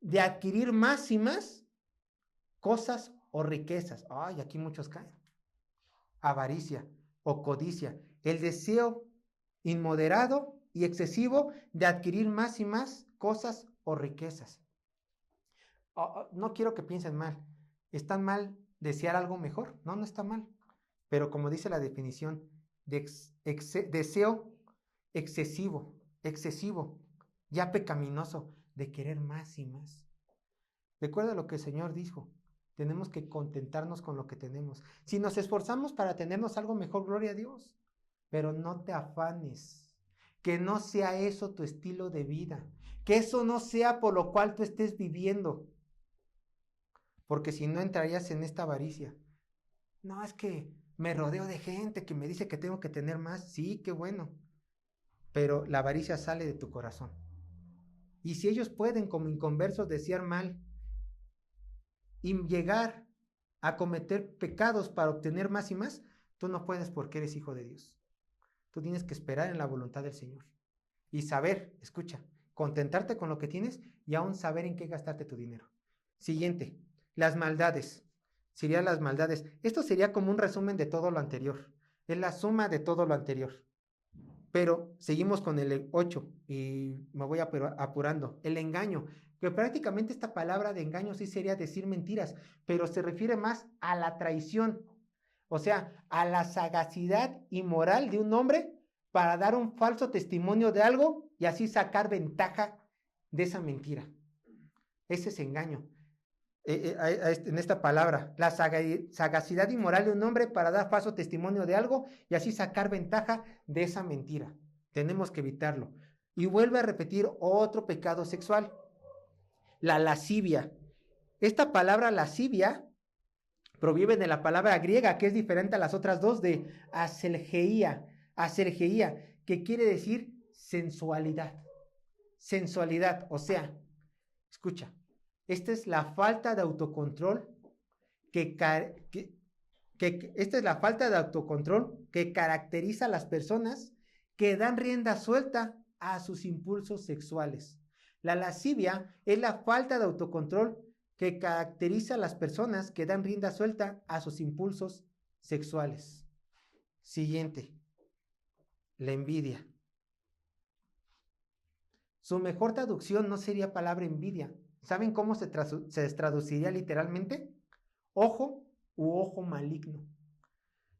de adquirir más y más cosas o riquezas. Ay, aquí muchos caen. Avaricia o codicia, el deseo inmoderado y excesivo de adquirir más y más cosas o riquezas. No quiero que piensen mal. ¿Está mal desear algo mejor? No, no está mal. Pero como dice la definición, deseo excesivo, ya pecaminoso, de querer más y más. Recuerda lo que el Señor dijo. Tenemos que contentarnos con lo que tenemos. Si nos esforzamos para tenernos algo mejor, gloria a Dios. Pero no te afanes. Que no sea eso tu estilo de vida. Que eso no sea por lo cual tú estés viviendo. Porque si no entrarías en esta avaricia. No, es que me rodeo de gente que me dice que tengo que tener más. Sí, qué bueno. Pero la avaricia sale de tu corazón. Y si ellos pueden, como inconversos, desear mal y llegar a cometer pecados para obtener más y más, tú no puedes porque eres hijo de Dios. Tú tienes que esperar en la voluntad del Señor y saber, escucha, contentarte con lo que tienes y aún saber en qué gastarte tu dinero. Siguiente, las maldades. Serían las maldades. Esto sería como un resumen de todo lo anterior. Es la suma de todo lo anterior. Pero seguimos con el 8 y me voy apurando. El engaño, que prácticamente esta palabra de engaño sí sería decir mentiras, pero se refiere más a la traición, o sea, a la sagacidad inmoral de un hombre para dar un falso testimonio de algo y así sacar ventaja de esa mentira. Ese es engaño. En esta palabra, la sagacidad inmoral de un hombre para dar falso testimonio de algo y así sacar ventaja de esa mentira. Tenemos que evitarlo. Y vuelve a repetir otro pecado sexual, la lascivia. Esta palabra lascivia proviene de la palabra griega que es diferente a las otras dos, de aselgeía, que quiere decir sensualidad. Sensualidad, o sea, escucha, esta es la falta de autocontrol esta es la falta de autocontrol que caracteriza a las personas que dan rienda suelta a sus impulsos sexuales. La lascivia es la falta de autocontrol que caracteriza a las personas que dan rienda suelta a sus impulsos sexuales. Siguiente, la envidia. Su mejor traducción no sería palabra envidia. ¿Saben cómo se traduciría literalmente? Ojo u ojo maligno.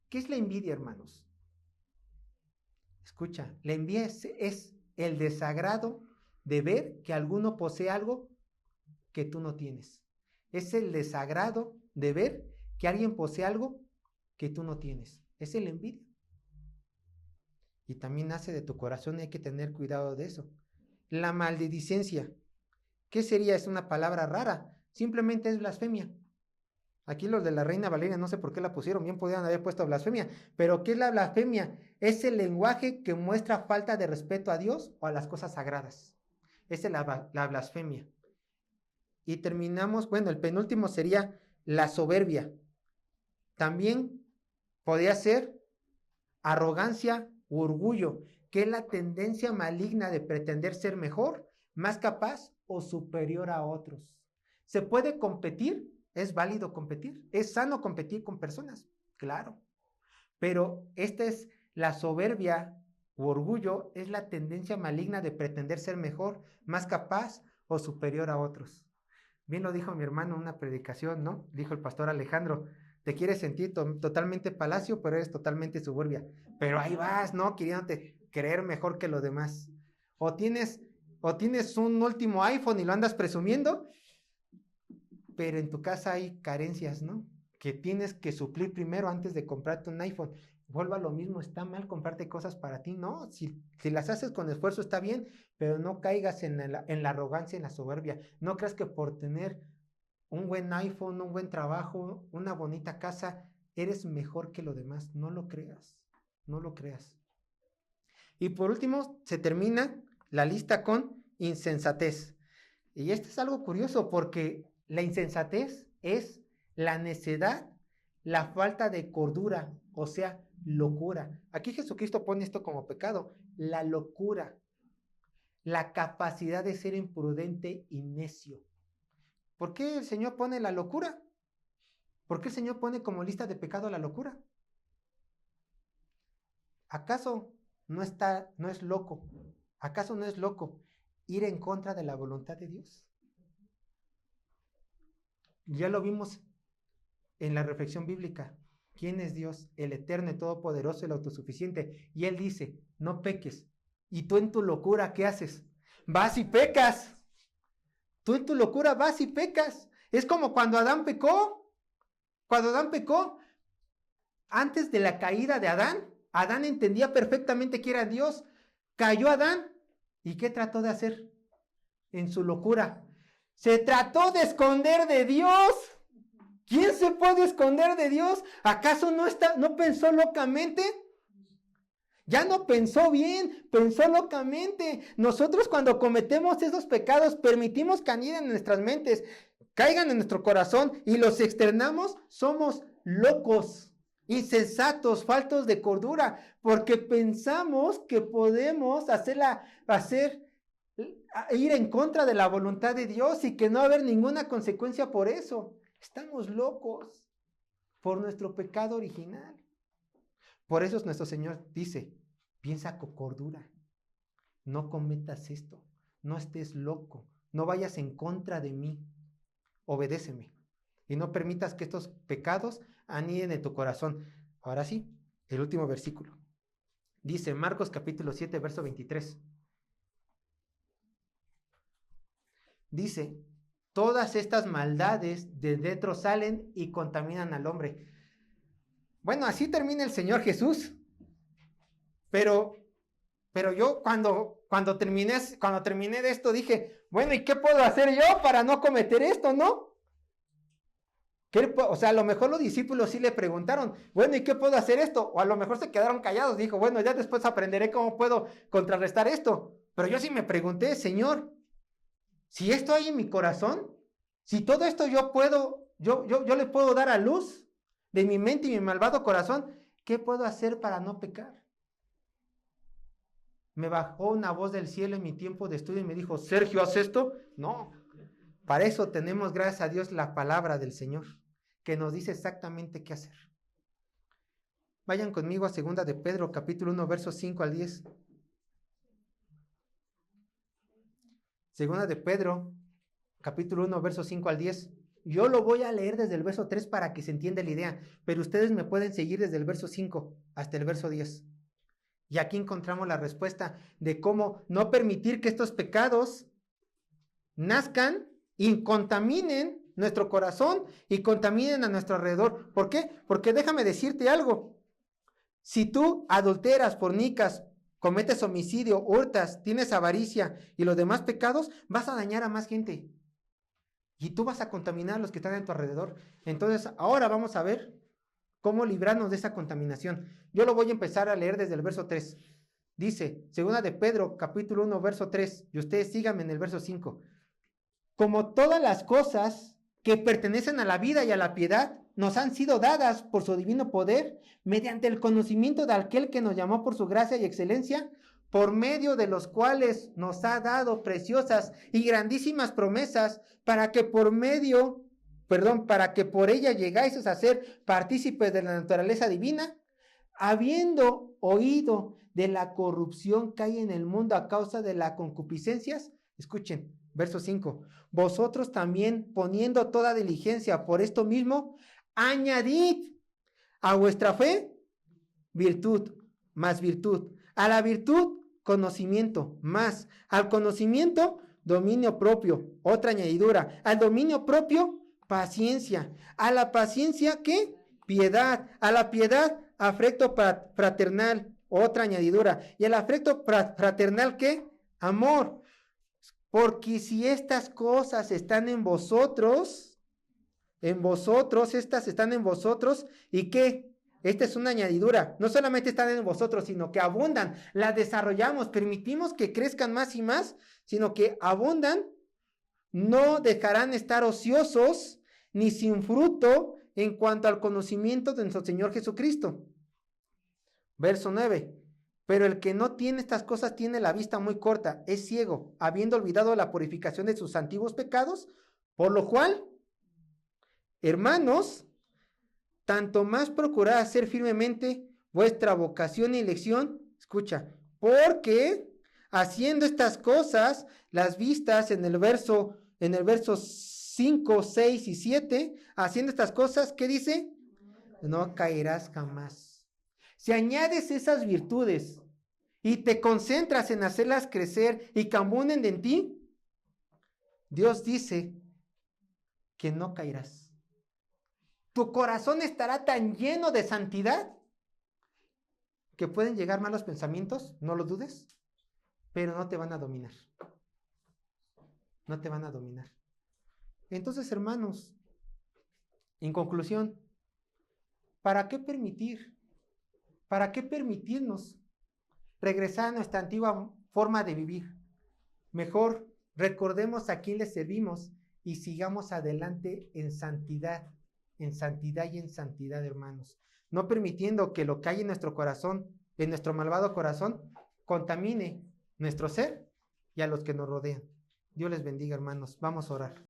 ¿Qué es la envidia, hermanos? Escucha, la envidia es el desagrado de ver que alguno posee algo que tú no tienes. Es el desagrado de ver que alguien posee algo que tú no tienes. Es el envidia. Y también nace de tu corazón y hay que tener cuidado de eso. La maledicencia. ¿Qué sería? Es una palabra rara. Simplemente es blasfemia. Aquí los de la Reina Valeria no sé por qué la pusieron, bien podrían haber puesto blasfemia. Pero ¿qué es la blasfemia? Es el lenguaje que muestra falta de respeto a Dios o a las cosas sagradas. Esa es la blasfemia. Y terminamos, bueno, el penúltimo sería la soberbia. También podría ser arrogancia u orgullo, que es la tendencia maligna de pretender ser mejor, más capaz o superior a otros. ¿Se puede competir? ¿Es válido competir? ¿Es sano competir con personas? Claro. Pero esta es la soberbia u orgullo, es la tendencia maligna de pretender ser mejor, más capaz o superior a otros. Bien lo dijo mi hermano en una predicación, ¿no? Dijo el pastor Alejandro, te quieres sentir totalmente palacio, pero eres totalmente suburbia. Pero ahí vas, ¿no? Queriéndote creer mejor que los demás. O tienes un último iPhone y lo andas presumiendo, pero en tu casa hay carencias, ¿no? que tienes que suplir primero antes de comprarte un iPhone. Vuelvo a lo mismo, está mal comprarte cosas para ti, ¿no? Si las haces con esfuerzo está bien, pero no caigas en la arrogancia, en la soberbia. No creas que por tener un buen iPhone, un buen trabajo, una bonita casa, eres mejor que lo demás. No lo creas, no lo creas. Y por último, se termina la lista con insensatez. Y esto es algo curioso porque la insensatez es la necedad, la falta de cordura, o sea, locura. Aquí Jesucristo pone esto como pecado, la locura, la capacidad de ser imprudente y necio. ¿Por qué el Señor pone la locura? ¿Por qué el Señor pone como lista de pecado la locura? ¿Acaso no es loco? ¿Acaso no es loco ir en contra de la voluntad de Dios? Ya lo vimos en la reflexión bíblica. ¿Quién es Dios? El eterno, el todopoderoso, el autosuficiente. Y Él dice, no peques. Y tú en tu locura, ¿qué haces? Vas y pecas. Tú en tu locura vas y pecas. Es como cuando Adán pecó. Cuando Adán pecó, antes de la caída de Adán, Adán entendía perfectamente que era Dios. Cayó Adán. ¿Y qué trató de hacer? En su locura. Se trató de esconder de Dios. ¿Quién se puede esconder de Dios? ¿Acaso no pensó locamente? Ya no pensó bien, pensó locamente. Nosotros cuando cometemos esos pecados, permitimos que aniden en nuestras mentes, caigan en nuestro corazón y los externamos, somos locos, insensatos, faltos de cordura, porque pensamos que podemos ir en contra de la voluntad de Dios y que no va a haber ninguna consecuencia por eso. Estamos locos por nuestro pecado original. Por eso nuestro Señor dice, piensa con cordura, no cometas esto, no estés loco, no vayas en contra de mí, obedéceme y no permitas que estos pecados aniden en tu corazón. Ahora sí, el último versículo. Dice Marcos capítulo 7, verso 23. Dice, todas estas maldades de dentro salen y contaminan al hombre. Bueno, así termina el Señor Jesús. Pero yo cuando terminé de esto dije, bueno, ¿y qué puedo hacer yo para no cometer esto, no? O sea, a lo mejor los discípulos sí le preguntaron, bueno, ¿y qué puedo hacer esto? O a lo mejor se quedaron callados. Dijo, bueno, ya después aprenderé cómo puedo contrarrestar esto. Pero yo sí me pregunté, Señor, si esto hay en mi corazón, si todo esto yo le puedo dar a luz de mi mente y mi malvado corazón, ¿qué puedo hacer para no pecar? Me bajó una voz del cielo en mi tiempo de estudio y me dijo, Sergio, ¿haz esto? No, para eso tenemos, gracias a Dios, la palabra del Señor, que nos dice exactamente qué hacer. Vayan conmigo a 2 de Pedro, capítulo 1, versos 5 al 10. 2 de Pedro, capítulo 1, versos 5 al 10. Yo lo voy a leer desde el verso 3 para que se entienda la idea, pero ustedes me pueden seguir desde el verso 5 hasta el verso 10. Y aquí encontramos la respuesta de cómo no permitir que estos pecados nazcan y contaminen nuestro corazón y contaminen a nuestro alrededor. ¿Por qué? Porque déjame decirte algo. Si tú adulteras, fornicas, cometes homicidio, hurtas, tienes avaricia y los demás pecados, vas a dañar a más gente. Y tú vas a contaminar a los que están en tu alrededor. Entonces, ahora vamos a ver cómo librarnos de esa contaminación. Yo lo voy a empezar a leer desde el verso 3. Dice, 2 de Pedro, capítulo 1, verso 3, y ustedes síganme en el verso 5. Como todas las cosas que pertenecen a la vida y a la piedad, nos han sido dadas por su divino poder, mediante el conocimiento de aquel que nos llamó por su gracia y excelencia, por medio de los cuales nos ha dado preciosas y grandísimas promesas, para que por ella llegáis a ser partícipes de la naturaleza divina, habiendo oído de la corrupción que hay en el mundo a causa de las concupiscencias. Escuchen, verso 5. Vosotros también, poniendo toda diligencia por esto mismo, añadid a vuestra fe virtud, más virtud, a la virtud conocimiento, más al conocimiento dominio propio, otra añadidura, al dominio propio paciencia. A la paciencia, ¿qué? Piedad. A la piedad, afecto fraternal, otra añadidura. Y al afecto fraternal, ¿qué? Amor. Porque si estas cosas están en vosotros, estas están en vosotros, ¿y qué? Esta es una añadidura. No solamente están en vosotros, sino que abundan, las desarrollamos, permitimos que crezcan más y más, sino que abundan, no dejarán estar ociosos ni sin fruto en cuanto al conocimiento de nuestro Señor Jesucristo. Verso 9. Pero el que no tiene estas cosas tiene la vista muy corta, es ciego, habiendo olvidado la purificación de sus antiguos pecados, por lo cual, hermanos, tanto más procurad hacer firmemente vuestra vocación y elección, escucha, porque haciendo estas cosas, las vistas en el verso 5, 6 y 7, haciendo estas cosas, ¿qué dice? No caerás jamás. Si añades esas virtudes y te concentras en hacerlas crecer y que abunden en ti, Dios dice que no caerás. Tu corazón estará tan lleno de santidad que pueden llegar malos pensamientos, no lo dudes, pero no te van a dominar. No te van a dominar. Entonces, hermanos, en conclusión, ¿para qué permitir? ¿Para qué permitirnos regresar a nuestra antigua forma de vivir? Mejor recordemos a quién le servimos y sigamos adelante en santidad y en santidad, hermanos. No permitiendo que lo que hay en nuestro corazón, en nuestro malvado corazón, contamine nuestro ser y a los que nos rodean. Dios les bendiga, hermanos. Vamos a orar.